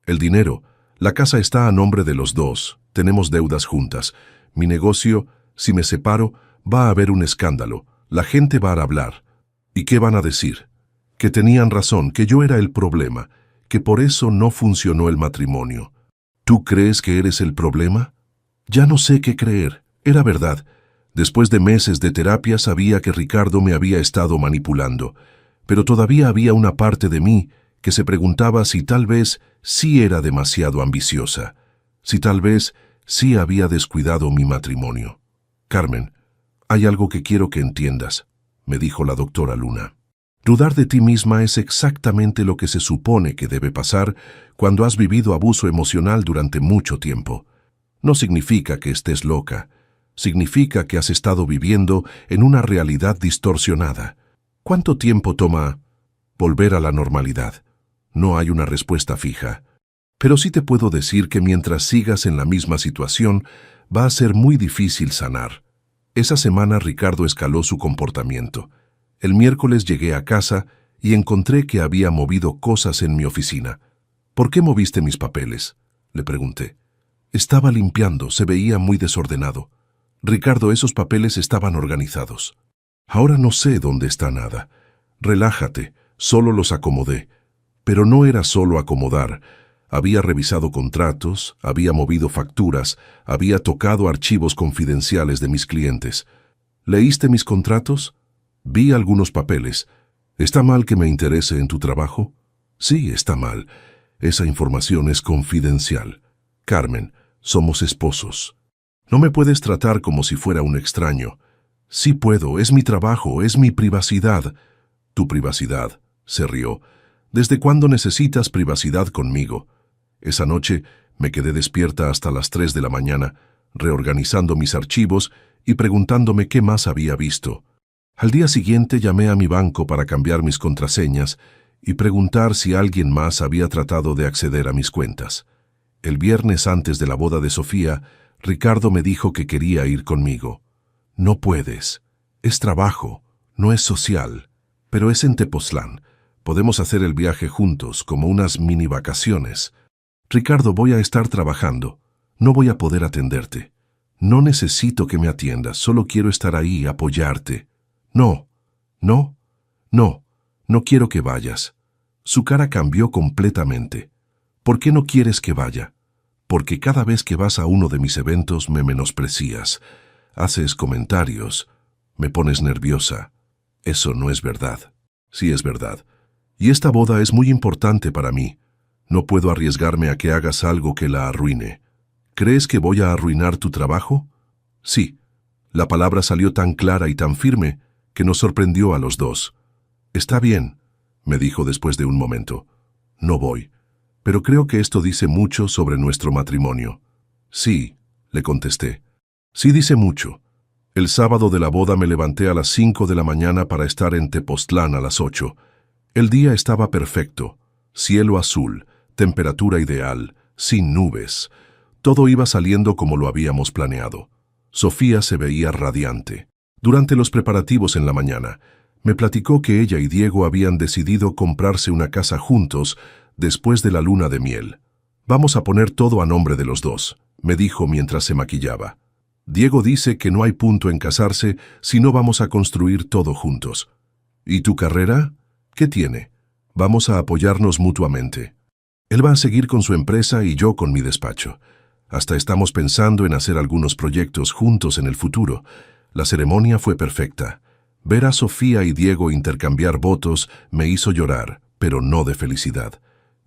El dinero. La casa está a nombre de los dos, tenemos deudas juntas. Mi negocio, si me separo, va a haber un escándalo, la gente va a hablar. ¿Y qué van a decir? Que tenían razón, que yo era el problema, que por eso no funcionó el matrimonio. ¿Tú crees que eres el problema? Ya no sé qué creer. Era verdad. Después de meses de terapia sabía que Ricardo me había estado manipulando, pero todavía había una parte de mí que se preguntaba si tal vez sí era demasiado ambiciosa, si tal vez sí había descuidado mi matrimonio. Carmen, hay algo que quiero que entiendas, me dijo la doctora Luna. Dudar de ti misma es exactamente lo que se supone que debe pasar cuando has vivido abuso emocional durante mucho tiempo. No significa que estés loca, significa que has estado viviendo en una realidad distorsionada. ¿Cuánto tiempo toma volver a la normalidad? No hay una respuesta fija. Pero sí te puedo decir que mientras sigas en la misma situación, va a ser muy difícil sanar. Esa semana Ricardo escaló su comportamiento. El miércoles llegué a casa y encontré que había movido cosas en mi oficina. ¿Por qué moviste mis papeles?, le pregunté. Estaba limpiando, se veía muy desordenado. Ricardo, esos papeles estaban organizados. Ahora no sé dónde está nada. Relájate, solo los acomodé. Pero no era solo acomodar. Había revisado contratos, había movido facturas, había tocado archivos confidenciales de mis clientes. ¿Leíste mis contratos? Vi algunos papeles. ¿Está mal que me interese en tu trabajo? Sí, está mal. Esa información es confidencial. Carmen, somos esposos. No me puedes tratar como si fuera un extraño. Sí puedo, es mi trabajo, es mi privacidad. Tu privacidad, se rió. ¿Desde cuándo necesitas privacidad conmigo? Esa noche me quedé despierta hasta las 3 de la mañana, reorganizando mis archivos y preguntándome qué más había visto. Al día siguiente llamé a mi banco para cambiar mis contraseñas y preguntar si alguien más había tratado de acceder a mis cuentas. El viernes antes de la boda de Sofía, Ricardo me dijo que quería ir conmigo. No puedes. Es trabajo, no es social, pero es en Tepoztlán. Podemos hacer el viaje juntos, como unas mini vacaciones. Ricardo, voy a estar trabajando. No voy a poder atenderte. No necesito que me atiendas, solo quiero estar ahí, apoyarte. No, no, no, no quiero que vayas. Su cara cambió completamente. ¿Por qué no quieres que vaya? Porque cada vez que vas a uno de mis eventos me menosprecias, haces comentarios, me pones nerviosa. Eso no es verdad. Sí es verdad. Y esta boda es muy importante para mí. No puedo arriesgarme a que hagas algo que la arruine. ¿Crees que voy a arruinar tu trabajo? Sí. La palabra salió tan clara y tan firme que nos sorprendió a los dos. Está bien, me dijo después de un momento. No voy. Pero creo que esto dice mucho sobre nuestro matrimonio. Sí, le contesté. Sí dice mucho. El sábado de la boda me levanté a las 5 de la mañana para estar en Tepoztlán a las 8. El día estaba perfecto. Cielo azul, temperatura ideal, sin nubes. Todo iba saliendo como lo habíamos planeado. Sofía se veía radiante. Durante los preparativos en la mañana, me platicó que ella y Diego habían decidido comprarse una casa juntos después de la luna de miel. Vamos a poner todo a nombre de los dos, me dijo mientras se maquillaba. Diego dice que no hay punto en casarse si no vamos a construir todo juntos. ¿Y tu carrera? ¿Qué tiene? Vamos a apoyarnos mutuamente. Él va a seguir con su empresa y yo con mi despacho. Hasta estamos pensando en hacer algunos proyectos juntos en el futuro. La ceremonia fue perfecta. Ver a Sofía y Diego intercambiar votos me hizo llorar, pero no de felicidad.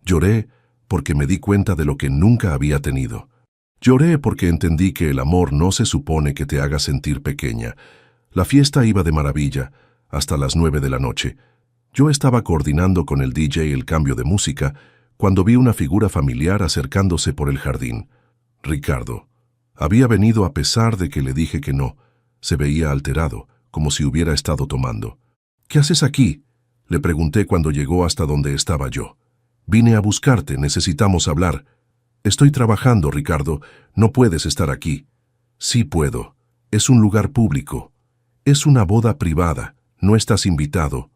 Lloré porque me di cuenta de lo que nunca había tenido. Lloré porque entendí que el amor no se supone que te haga sentir pequeña. La fiesta iba de maravilla, hasta las 9 de la noche. Yo estaba coordinando con el DJ el cambio de música cuando vi una figura familiar acercándose por el jardín. Ricardo. Había venido a pesar de que le dije que no. Se veía alterado, como si hubiera estado tomando. ¿Qué haces aquí?, le pregunté cuando llegó hasta donde estaba yo. Vine a buscarte, necesitamos hablar. Estoy trabajando, Ricardo, no puedes estar aquí. Sí puedo. Es un lugar público. Es una boda privada, no estás invitado.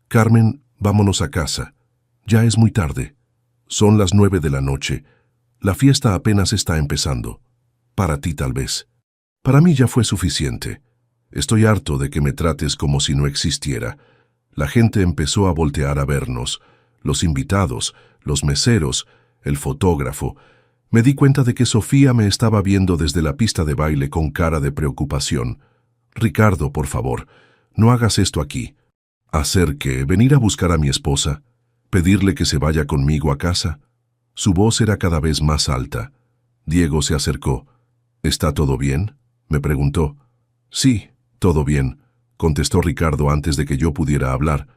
Carmen, vámonos a casa. Ya es muy tarde. Son las 9 de la noche. La fiesta apenas está empezando. Para ti tal vez. Para mí ya fue suficiente. Estoy harto de que me trates como si no existiera. La gente empezó a voltear a vernos. Los invitados, los meseros, el fotógrafo. Me di cuenta de que Sofía me estaba viendo desde la pista de baile con cara de preocupación. Ricardo, por favor, no hagas esto aquí. ¿Hacer qué? ¿Venir a buscar a mi esposa? ¿Pedirle que se vaya conmigo a casa? Su voz era cada vez más alta. Diego se acercó. ¿Está todo bien?, me preguntó. Sí, todo bien, contestó Ricardo antes de que yo pudiera hablar.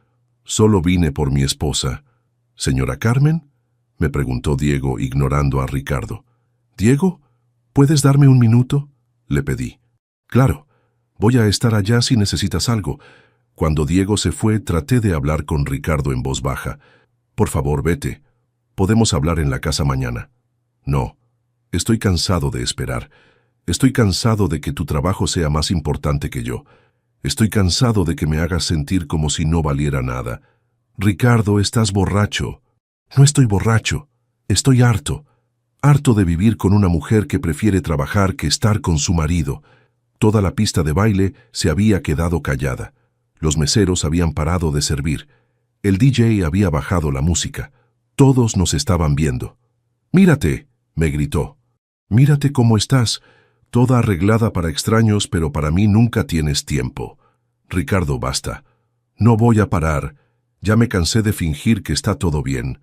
Solo vine por mi esposa. ¿Señora Carmen?, me preguntó Diego, ignorando a Ricardo. ¿Diego? ¿Puedes darme un minuto?, le pedí. Claro, voy a estar allá si necesitas algo. Cuando Diego se fue, traté de hablar con Ricardo en voz baja. Por favor, vete. Podemos hablar en la casa mañana. No, estoy cansado de esperar. Estoy cansado de que tu trabajo sea más importante que yo. Estoy cansado de que me hagas sentir como si no valiera nada. Ricardo, estás borracho. No estoy borracho. Estoy harto. Harto de vivir con una mujer que prefiere trabajar que estar con su marido. Toda la pista de baile se había quedado callada. Los meseros habían parado de servir. El DJ había bajado la música. Todos nos estaban viendo. «Mírate», me gritó. «Mírate cómo estás. Toda arreglada para extraños, pero para mí nunca tienes tiempo. Ricardo, basta. No voy a parar. Ya me cansé de fingir que está todo bien.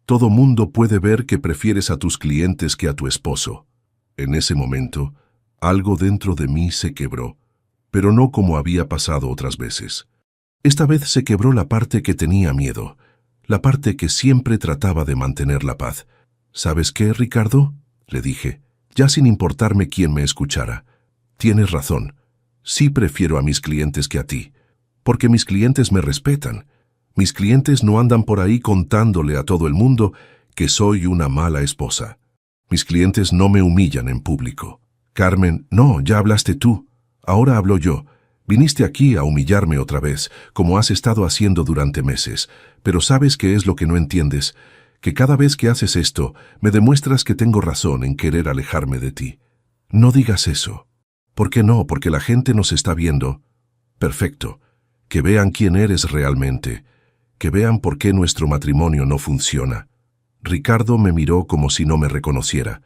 Todo mundo puede ver que prefieres a tus clientes que a tu esposo». En ese momento, algo dentro de mí se quebró, pero no como había pasado otras veces. Esta vez se quebró la parte que tenía miedo, la parte que siempre trataba de mantener la paz. ¿Sabes qué, Ricardo?, le dije, ya sin importarme quién me escuchara. Tienes razón. Sí prefiero a mis clientes que a ti, porque mis clientes me respetan. Mis clientes no andan por ahí contándole a todo el mundo que soy una mala esposa. Mis clientes no me humillan en público. Carmen, no, ya hablaste tú. Ahora hablo yo. Viniste aquí a humillarme otra vez, como has estado haciendo durante meses. Pero ¿sabes qué es lo que no entiendes? Que cada vez que haces esto, me demuestras que tengo razón en querer alejarme de ti. No digas eso. ¿Por qué no? Porque la gente nos está viendo. Perfecto. Que vean quién eres realmente. Que vean por qué nuestro matrimonio no funciona. Ricardo me miró como si no me reconociera,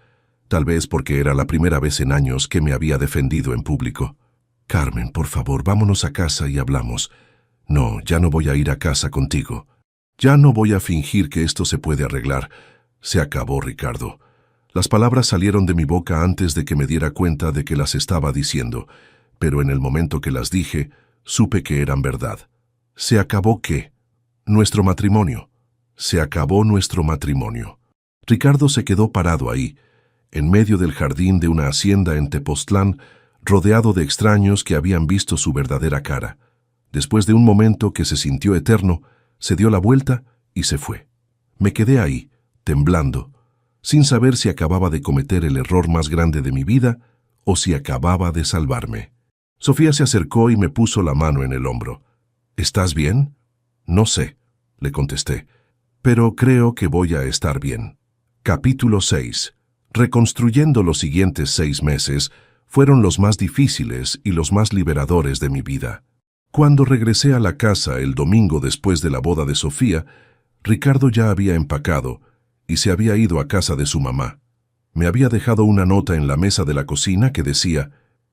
tal vez porque era la primera vez en años que me había defendido en público. Carmen, por favor, vámonos a casa y hablamos. No, ya no voy a ir a casa contigo. Ya no voy a fingir que esto se puede arreglar. Se acabó, Ricardo. Las palabras salieron de mi boca antes de que me diera cuenta de que las estaba diciendo, pero en el momento que las dije, supe que eran verdad. ¿Se acabó qué? Nuestro matrimonio. Se acabó nuestro matrimonio. Ricardo se quedó parado ahí, en medio del jardín de una hacienda en Tepoztlán, rodeado de extraños que habían visto su verdadera cara. Después de un momento que se sintió eterno, se dio la vuelta y se fue. Me quedé ahí, temblando, sin saber si acababa de cometer el error más grande de mi vida o si acababa de salvarme. Sofía se acercó y me puso la mano en el hombro. ¿Estás bien? No sé, le contesté, pero creo que voy a estar bien. Capítulo 6. Reconstruyendo los siguientes 6 meses, fueron los más difíciles y los más liberadores de mi vida. Cuando regresé a la casa el domingo después de la boda de Sofía, Ricardo ya había empacado y se había ido a casa de su mamá. Me había dejado una nota en la mesa de la cocina que decía: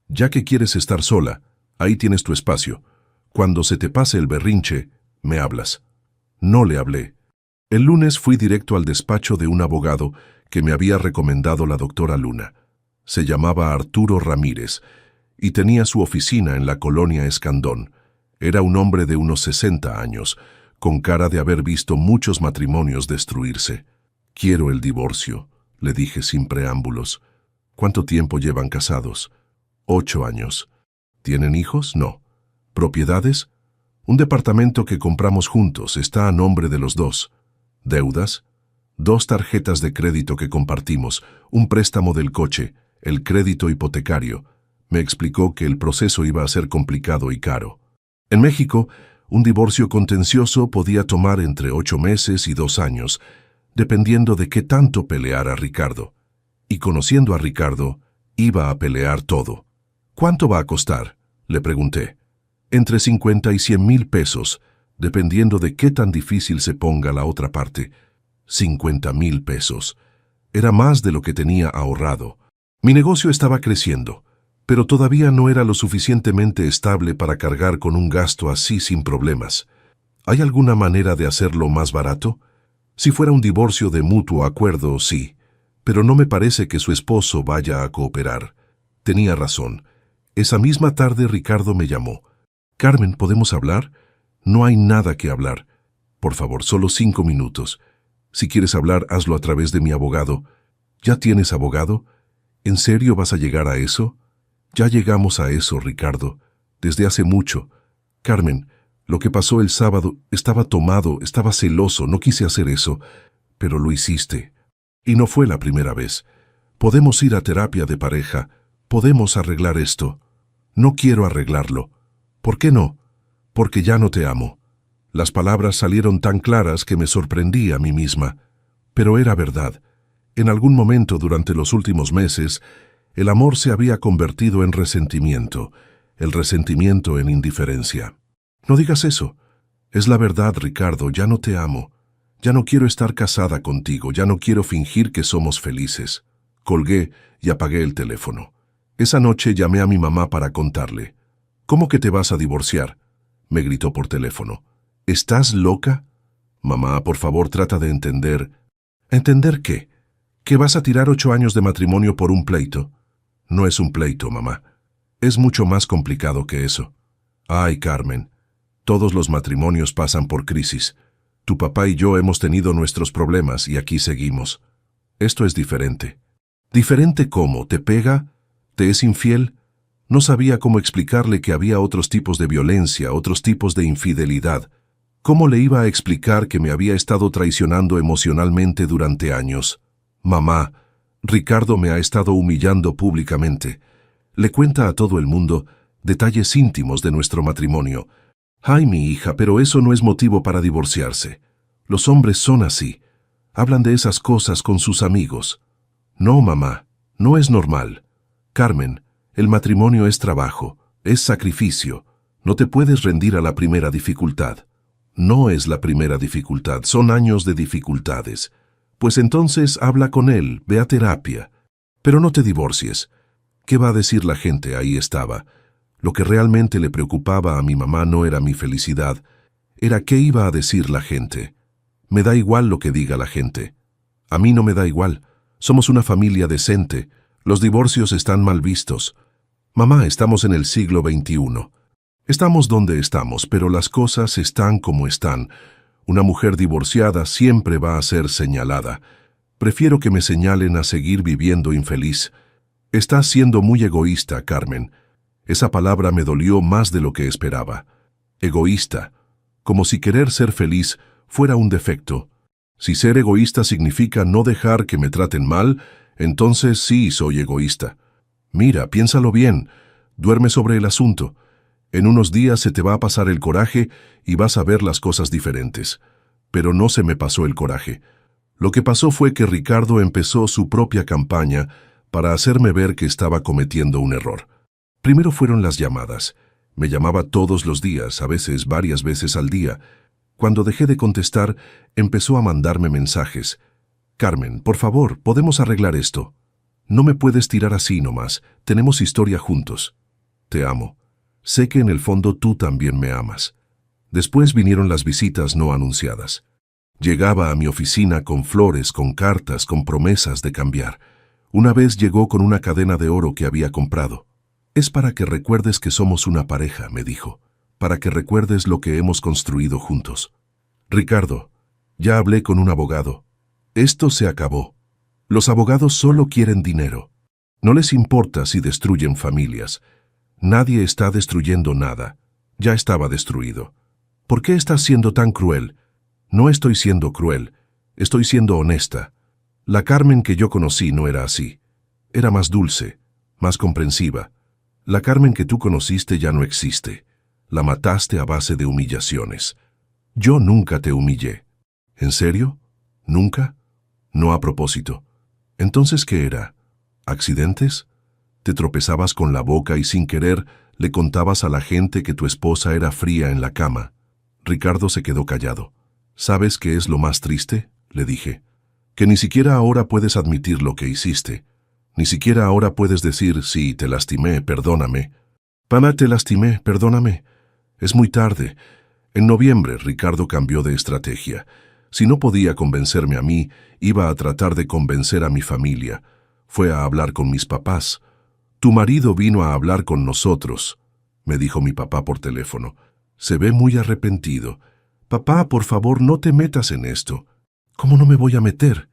«Ya que quieres estar sola, ahí tienes tu espacio. Cuando se te pase el berrinche, me hablas». No le hablé. El lunes fui directo al despacho de un abogado que me había recomendado la doctora Luna. Se llamaba Arturo Ramírez y tenía su oficina en la colonia Escandón. Era un hombre de unos 60 años, con cara de haber visto muchos matrimonios destruirse. «Quiero el divorcio», le dije sin preámbulos. «¿Cuánto tiempo llevan casados?» 8 años. ¿Tienen hijos? No. ¿Propiedades? Un departamento que compramos juntos, está a nombre de los dos. ¿Deudas? 2 tarjetas de crédito que compartimos, un préstamo del coche, el crédito hipotecario. Me explicó que el proceso iba a ser complicado y caro. En México, un divorcio contencioso podía tomar entre 8 meses y 2 años, dependiendo de qué tanto peleara Ricardo. Y conociendo a Ricardo, iba a pelear todo. «¿Cuánto va a costar?», le pregunté. «Entre 50 y 100,000 pesos, dependiendo de qué tan difícil se ponga la otra parte». 50,000 pesos. Era más de lo que tenía ahorrado. Mi negocio estaba creciendo, pero todavía no era lo suficientemente estable para cargar con un gasto así sin problemas. ¿Hay alguna manera de hacerlo más barato? Si fuera un divorcio de mutuo acuerdo, sí, pero no me parece que su esposo vaya a cooperar. Tenía razón. Esa misma tarde Ricardo me llamó. «Carmen, ¿podemos hablar?» «No hay nada que hablar. Por favor, solo 5 minutos. Si quieres hablar, hazlo a través de mi abogado». «¿Ya tienes abogado? ¿En serio vas a llegar a eso?» «Ya llegamos a eso, Ricardo. Desde hace mucho. Carmen, lo que pasó el sábado, estaba tomado, estaba celoso, no quise hacer eso, pero lo hiciste. Y no fue la primera vez. Podemos ir a terapia de pareja. Podemos arreglar esto». «No quiero arreglarlo». «¿Por qué no?» «Porque ya no te amo». Las palabras salieron tan claras que me sorprendí a mí misma. Pero era verdad. En algún momento durante los últimos meses, el amor se había convertido en resentimiento, el resentimiento en indiferencia. «No digas eso. Es la verdad, Ricardo, ya no te amo. Ya no quiero estar casada contigo, ya no quiero fingir que somos felices». Colgué y apagué el teléfono. Esa noche llamé a mi mamá para contarle. «¿Cómo que te vas a divorciar?», me gritó por teléfono. «¿Estás loca?» «Mamá, por favor, trata de entender». «¿Entender qué? ¿Que vas a tirar 8 años de matrimonio por un pleito?» «No es un pleito, mamá. Es mucho más complicado que eso». «Ay, Carmen, todos los matrimonios pasan por crisis. Tu papá y yo hemos tenido nuestros problemas y aquí seguimos. Esto es diferente». «¿Diferente cómo? ¿Te pega? ¿Te es infiel?» No sabía cómo explicarle que había otros tipos de violencia, otros tipos de infidelidad. ¿Cómo le iba a explicar que me había estado traicionando emocionalmente durante años? «Mamá, Ricardo me ha estado humillando públicamente. Le cuenta a todo el mundo detalles íntimos de nuestro matrimonio. Ay, mi hija, pero eso no es motivo para divorciarse. Los hombres son así. Hablan de esas cosas con sus amigos». «No, mamá, no es normal. Carmen, el matrimonio es trabajo, es sacrificio. No te puedes rendir a la primera dificultad». «No es la primera dificultad, son años de dificultades. Pues entonces habla con él, ve a terapia. Pero no te divorcies. ¿Qué va a decir la gente? Ahí estaba. Lo que realmente le preocupaba a mi mamá no era mi felicidad, era qué iba a decir la gente. Me da igual lo que diga la gente. A mí no me da igual. Somos una familia decente. Los divorcios están mal vistos. Mamá, estamos en el siglo XXI. Estamos donde estamos, pero las cosas están como están. Una mujer divorciada siempre va a ser señalada. Prefiero que me señalen a seguir viviendo infeliz. Estás siendo muy egoísta, Carmen. Esa palabra me dolió más de lo que esperaba. Egoísta. Como si querer ser feliz fuera un defecto. Si ser egoísta significa no dejar que me traten mal, entonces sí soy egoísta. Mira, piénsalo bien. Duerme sobre el asunto. En unos días se te va a pasar el coraje y vas a ver las cosas diferentes. Pero no se me pasó el coraje. Lo que pasó fue que Ricardo empezó su propia campaña para hacerme ver que estaba cometiendo un error. Primero fueron las llamadas. Me llamaba todos los días, a veces varias veces al día. Cuando dejé de contestar, empezó a mandarme mensajes. Carmen, por favor, podemos arreglar esto. No me puedes tirar así nomás. Tenemos historia juntos. Te amo. Sé que en el fondo tú también me amas. Después vinieron las visitas no anunciadas. Llegaba a mi oficina con flores, con cartas, con promesas de cambiar. Una vez llegó con una cadena de oro que había comprado. Es para que recuerdes que somos una pareja, me dijo. Para que recuerdes lo que hemos construido juntos. Ricardo, ya hablé con un abogado. Esto se acabó. Los abogados solo quieren dinero. No les importa si destruyen familias. Nadie está destruyendo nada. Ya estaba destruido. ¿Por qué estás siendo tan cruel? No estoy siendo cruel. Estoy siendo honesta. La Carmen que yo conocí no era así. Era más dulce, más comprensiva. La Carmen que tú conociste ya no existe. La mataste a base de humillaciones. Yo nunca te humillé. ¿En serio? ¿Nunca? No a propósito. ¿Entonces qué era? ¿Accidentes? ¿Te tropezabas con la boca y sin querer le contabas a la gente que tu esposa era fría en la cama? Ricardo se quedó callado. ¿Sabes qué es lo más triste?, le dije. Que ni siquiera ahora puedes admitir lo que hiciste. Ni siquiera ahora puedes decir, sí, te lastimé, perdóname. Mamá, te lastimé, perdóname. Es muy tarde. En noviembre, Ricardo cambió de estrategia. Si no podía convencerme a mí, iba a tratar de convencer a mi familia. Fue a hablar con mis papás. Tu marido vino a hablar con nosotros, me dijo mi papá por teléfono. Se ve muy arrepentido. Papá, por favor, no te metas en esto. ¿Cómo no me voy a meter?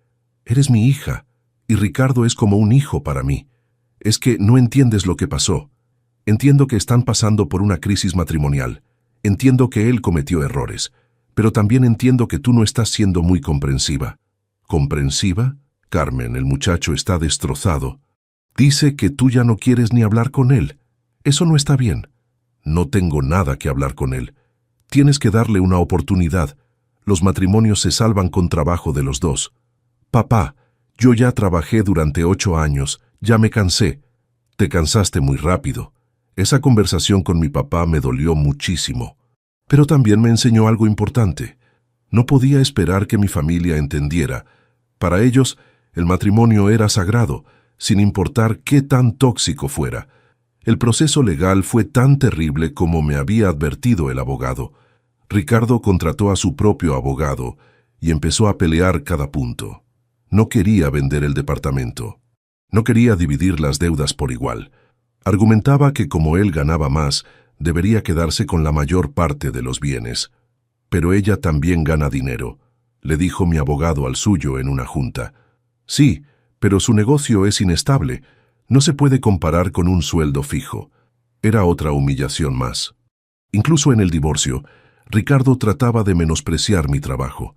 Eres mi hija, y Ricardo es como un hijo para mí. Es que no entiendes lo que pasó. Entiendo que están pasando por una crisis matrimonial. Entiendo que él cometió errores. Pero también entiendo que tú no estás siendo muy comprensiva. ¿Comprensiva? Carmen, el muchacho está destrozado. Dice que tú ya no quieres ni hablar con él. Eso no está bien. No tengo nada que hablar con él. Tienes que darle una oportunidad. Los matrimonios se salvan con trabajo de los dos. Papá, yo ya trabajé durante 8 años. Ya me cansé. Te cansaste muy rápido. Esa conversación con mi papá me dolió muchísimo. Pero también me enseñó algo importante. No podía esperar que mi familia entendiera. Para ellos, el matrimonio era sagrado, sin importar qué tan tóxico fuera. El proceso legal fue tan terrible como me había advertido el abogado. Ricardo contrató a su propio abogado y empezó a pelear cada punto. No quería vender el departamento. No quería dividir las deudas por igual. Argumentaba que como él ganaba más, debería quedarse con la mayor parte de los bienes. Pero ella también gana dinero, le dijo mi abogado al suyo en una junta. Sí, pero su negocio es inestable. No se puede comparar con un sueldo fijo. Era otra humillación más. Incluso en el divorcio, Ricardo trataba de menospreciar mi trabajo.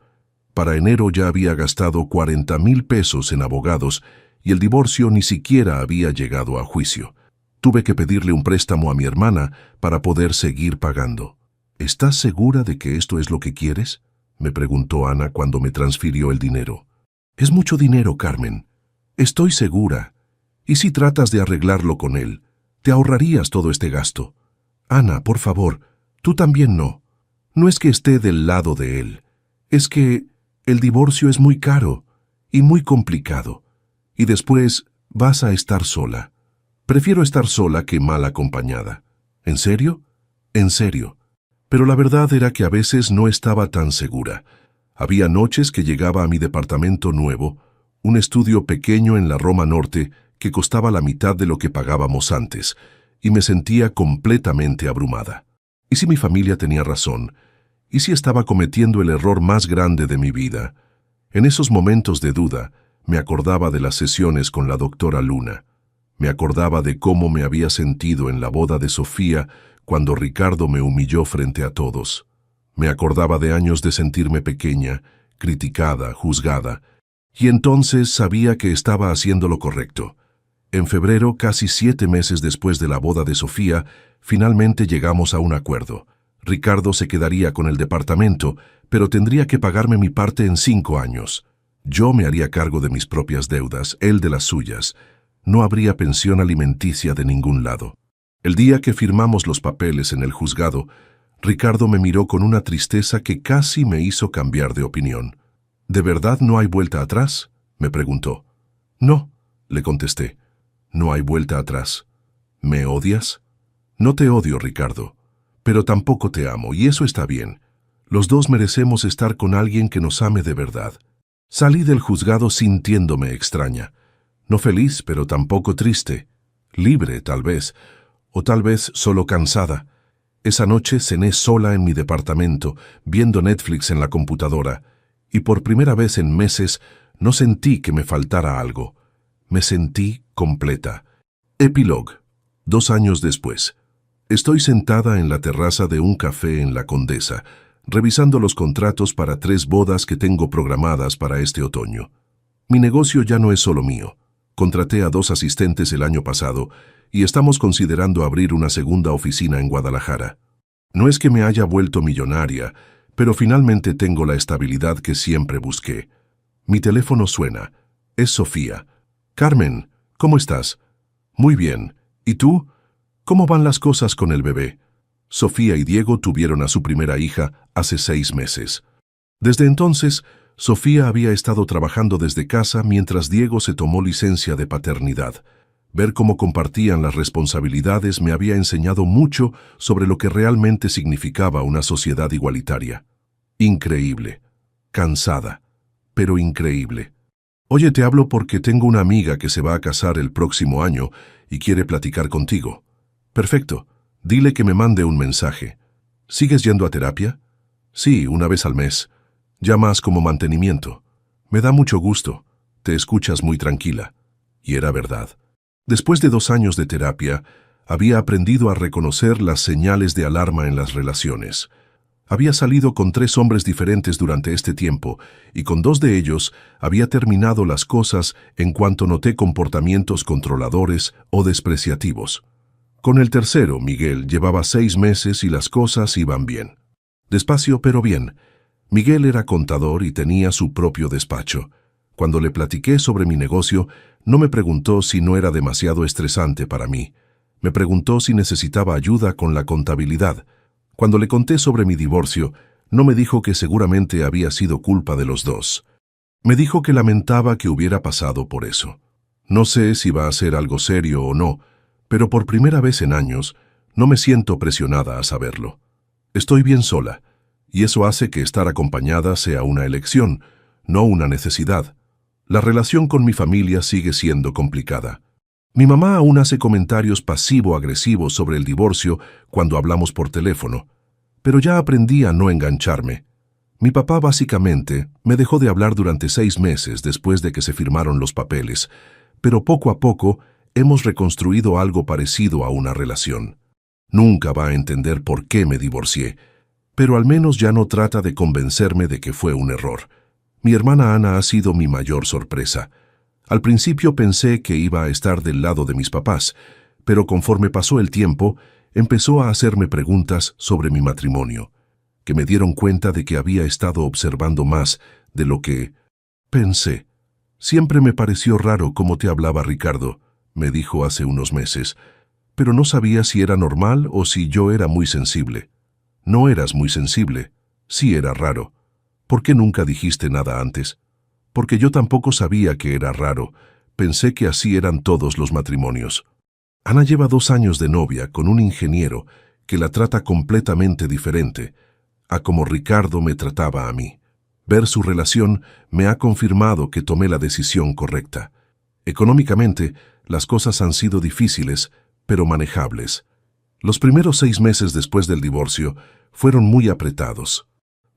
Para enero ya había gastado 40,000 pesos en abogados y el divorcio ni siquiera había llegado a juicio. Tuve que pedirle un préstamo a mi hermana para poder seguir pagando. ¿Estás segura de que esto es lo que quieres?, me preguntó Ana cuando me transfirió el dinero. Es mucho dinero, Carmen. Estoy segura. ¿Y si tratas de arreglarlo con él? Te ahorrarías todo este gasto. Ana, por favor, tú también no. No es que esté del lado de él. Es que el divorcio es muy caro. y muy complicado. Y después vas a estar sola. Prefiero estar sola que mal acompañada. ¿En serio? En serio. Pero la verdad era que a veces no estaba tan segura. Había noches que llegaba a mi departamento nuevo, un estudio pequeño en la Roma Norte que costaba la mitad de lo que pagábamos antes, y me sentía completamente abrumada. ¿Y si mi familia tenía razón? ¿Y si estaba cometiendo el error más grande de mi vida? En esos momentos de duda, me acordaba de las sesiones con la doctora Luna. Me acordaba de cómo me había sentido en la boda de Sofía cuando Ricardo me humilló frente a todos. Me acordaba de años de sentirme pequeña, criticada, juzgada, y entonces sabía que estaba haciendo lo correcto. En febrero, casi 7 meses después de la boda de Sofía, finalmente llegamos a un acuerdo. Ricardo se quedaría con el departamento, pero tendría que pagarme mi parte en 5 años. Yo me haría cargo de mis propias deudas, él de las suyas. No habría pensión alimenticia de ningún lado. El día que firmamos los papeles en el juzgado, Ricardo me miró con una tristeza que casi me hizo cambiar de opinión. ¿De verdad no hay vuelta atrás?, me preguntó. No, le contesté. No hay vuelta atrás. ¿Me odias? No te odio, Ricardo, pero tampoco te amo, y eso está bien. Los dos merecemos estar con alguien que nos ame de verdad. Salí del juzgado sintiéndome extraña. No feliz, pero tampoco triste. Libre, tal vez, o tal vez solo cansada. Esa noche cené sola en mi departamento, viendo Netflix en la computadora, y por primera vez en meses no sentí que me faltara algo. Me sentí completa. Epílogo. 2 años después. Estoy sentada en la terraza de un café en La Condesa, revisando los contratos para 3 bodas que tengo programadas para este otoño. Mi negocio ya no es solo mío. Contraté a 2 asistentes el año pasado y estamos considerando abrir una segunda oficina en Guadalajara. No es que me haya vuelto millonaria, pero finalmente tengo la estabilidad que siempre busqué. Mi teléfono suena. Es Sofía. Carmen, ¿cómo estás? Muy bien. ¿Y tú? ¿Cómo van las cosas con el bebé? Sofía y Diego tuvieron a su primera hija hace 6 meses. Desde entonces, Sofía había estado trabajando desde casa mientras Diego se tomó licencia de paternidad. Ver cómo compartían las responsabilidades me había enseñado mucho sobre lo que realmente significaba una sociedad igualitaria. Increíble. Cansada, pero increíble. Oye, te hablo porque tengo una amiga que se va a casar el próximo año y quiere platicar contigo. Perfecto. Dile que me mande un mensaje. ¿Sigues yendo a terapia? Sí, 1 vez al mes. Ya más como mantenimiento. Me da mucho gusto. Te escuchas muy tranquila. Y era verdad. Después de 2 años de terapia, había aprendido a reconocer las señales de alarma en las relaciones. Había salido con 3 hombres diferentes durante este tiempo, y con 2 de ellos había terminado las cosas en cuanto noté comportamientos controladores o despreciativos. Con el tercero, Miguel, llevaba 6 meses y las cosas iban bien. Despacio, pero bien. Miguel era contador y tenía su propio despacho. Cuando le platiqué sobre mi negocio, no me preguntó si no era demasiado estresante para mí. Me preguntó si necesitaba ayuda con la contabilidad. Cuando le conté sobre mi divorcio, no me dijo que seguramente había sido culpa de los dos. Me dijo que lamentaba que hubiera pasado por eso. No sé si va a ser algo serio o no, pero por primera vez en años no me siento presionada a saberlo. Estoy bien sola, y eso hace que estar acompañada sea una elección, no una necesidad. La relación con mi familia sigue siendo complicada. Mi mamá aún hace comentarios pasivo-agresivos sobre el divorcio cuando hablamos por teléfono, pero ya aprendí a no engancharme. Mi papá básicamente me dejó de hablar durante 6 meses después de que se firmaron los papeles, pero poco a poco hemos reconstruido algo parecido a una relación. Nunca va a entender por qué me divorcié, pero al menos ya no trata de convencerme de que fue un error. Mi hermana Ana ha sido mi mayor sorpresa. Al principio pensé que iba a estar del lado de mis papás, pero conforme pasó el tiempo, empezó a hacerme preguntas sobre mi matrimonio, que me dieron cuenta de que había estado observando más de lo que pensé. Siempre me pareció raro cómo te hablaba Ricardo, me dijo hace unos meses, pero no sabía si era normal o si yo era muy sensible. No eras muy sensible, sí era raro. ¿Por qué nunca dijiste nada antes? Porque yo tampoco sabía que era raro. Pensé que así eran todos los matrimonios. Ana lleva 2 años de novia con un ingeniero que la trata completamente diferente a como Ricardo me trataba a mí. Ver su relación me ha confirmado que tomé la decisión correcta. Económicamente, las cosas han sido difíciles, pero manejables. Los primeros 6 meses después del divorcio fueron muy apretados.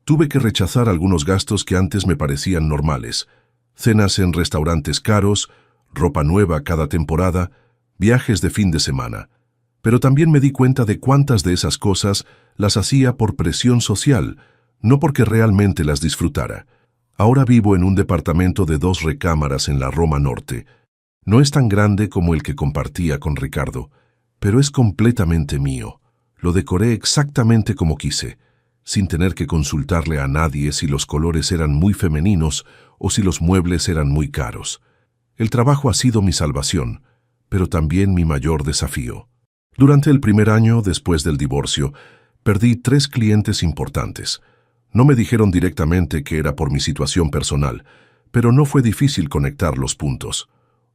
Tuve que rechazar algunos gastos que antes me parecían normales: cenas en restaurantes caros, ropa nueva cada temporada, viajes de fin de semana. Pero también me di cuenta de cuántas de esas cosas las hacía por presión social, no porque realmente las disfrutara. Ahora vivo en un departamento de 2 recámaras en la Roma Norte. No es tan grande como el que compartía con Ricardo, pero es completamente mío. Lo decoré exactamente como quise, sin tener que consultarle a nadie si los colores eran muy femeninos o si los muebles eran muy caros. El trabajo ha sido mi salvación, pero también mi mayor desafío. Durante el primer año después del divorcio, perdí 3 clientes importantes. No me dijeron directamente que era por mi situación personal, pero no fue difícil conectar los puntos.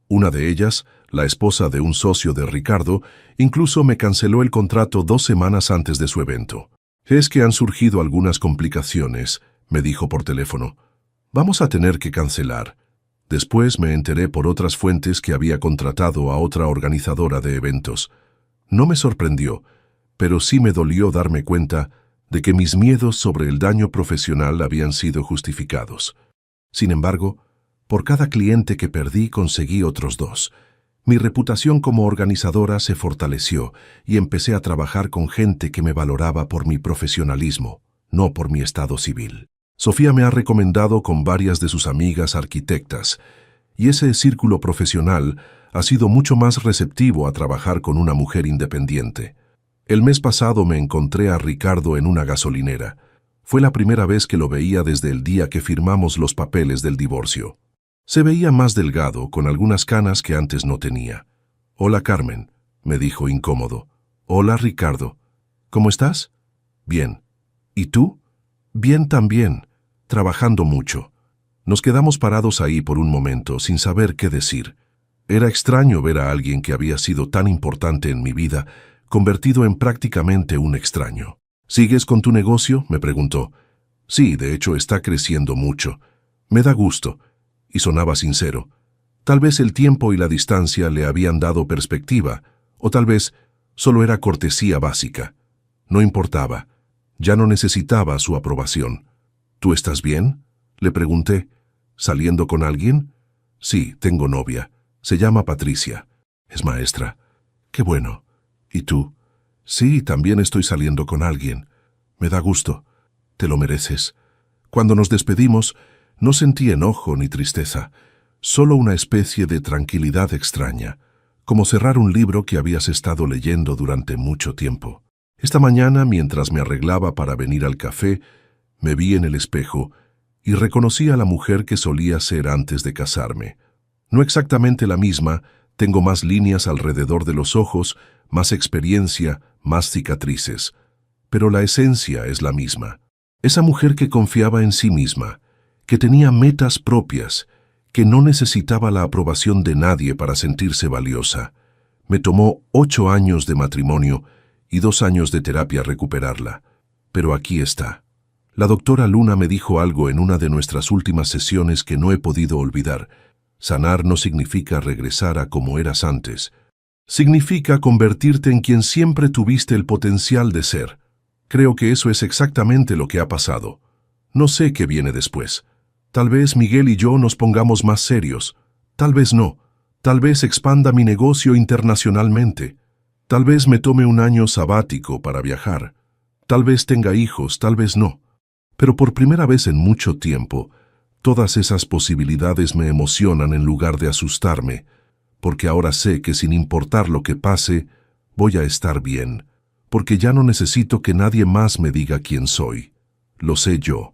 Una de ellas, la esposa de un socio de Ricardo, incluso me canceló el contrato 2 semanas antes de su evento. «Es que han surgido algunas complicaciones», me dijo por teléfono. «Vamos a tener que cancelar». Después me enteré por otras fuentes que había contratado a otra organizadora de eventos. No me sorprendió, pero sí me dolió darme cuenta de que mis miedos sobre el daño profesional habían sido justificados. Sin embargo, por cada cliente que perdí conseguí otros 2. Mi reputación como organizadora se fortaleció y empecé a trabajar con gente que me valoraba por mi profesionalismo, no por mi estado civil. Sofía me ha recomendado con varias de sus amigas arquitectas, y ese círculo profesional ha sido mucho más receptivo a trabajar con una mujer independiente. El mes pasado me encontré a Ricardo en una gasolinera. Fue la primera vez que lo veía desde el día que firmamos los papeles del divorcio. Se veía más delgado, con algunas canas que antes no tenía. «Hola, Carmen», me dijo incómodo. «Hola, Ricardo. ¿Cómo estás?» «Bien. ¿Y tú?» «Bien también, trabajando mucho». Nos quedamos parados ahí por un momento, sin saber qué decir. Era extraño ver a alguien que había sido tan importante en mi vida, convertido en prácticamente un extraño. «¿Sigues con tu negocio?», me preguntó. «Sí, de hecho está creciendo mucho. Me da gusto». Y sonaba sincero. Tal vez el tiempo y la distancia le habían dado perspectiva, o tal vez solo era cortesía básica. No importaba. Ya no necesitaba su aprobación. «¿Tú estás bien?», le pregunté. «¿Saliendo con alguien?» «Sí, tengo novia. Se llama Patricia. Es maestra». «Qué bueno. ¿Y tú?» «Sí, también estoy saliendo con alguien. Me da gusto. Te lo mereces». Cuando nos despedimos, no sentí enojo ni tristeza, solo una especie de tranquilidad extraña, como cerrar un libro que habías estado leyendo durante mucho tiempo. Esta mañana, mientras me arreglaba para venir al café, me vi en el espejo y reconocí a la mujer que solía ser antes de casarme. No exactamente la misma, tengo más líneas alrededor de los ojos, más experiencia, más cicatrices, pero la esencia es la misma. Esa mujer que confiaba en sí misma, que tenía metas propias, que no necesitaba la aprobación de nadie para sentirse valiosa. Me tomó 8 años de matrimonio y 2 años de terapia recuperarla. Pero aquí está. La doctora Luna me dijo algo en una de nuestras últimas sesiones que no he podido olvidar. Sanar no significa regresar a como eras antes. Significa convertirte en quien siempre tuviste el potencial de ser. Creo que eso es exactamente lo que ha pasado. No sé qué viene después. Tal vez Miguel y yo nos pongamos más serios. Tal vez no. Tal vez expanda mi negocio internacionalmente. Tal vez me tome un año sabático para viajar. Tal vez tenga hijos, tal vez no. Pero por primera vez en mucho tiempo, todas esas posibilidades me emocionan en lugar de asustarme, porque ahora sé que sin importar lo que pase, voy a estar bien, porque ya no necesito que nadie más me diga quién soy. Lo sé yo.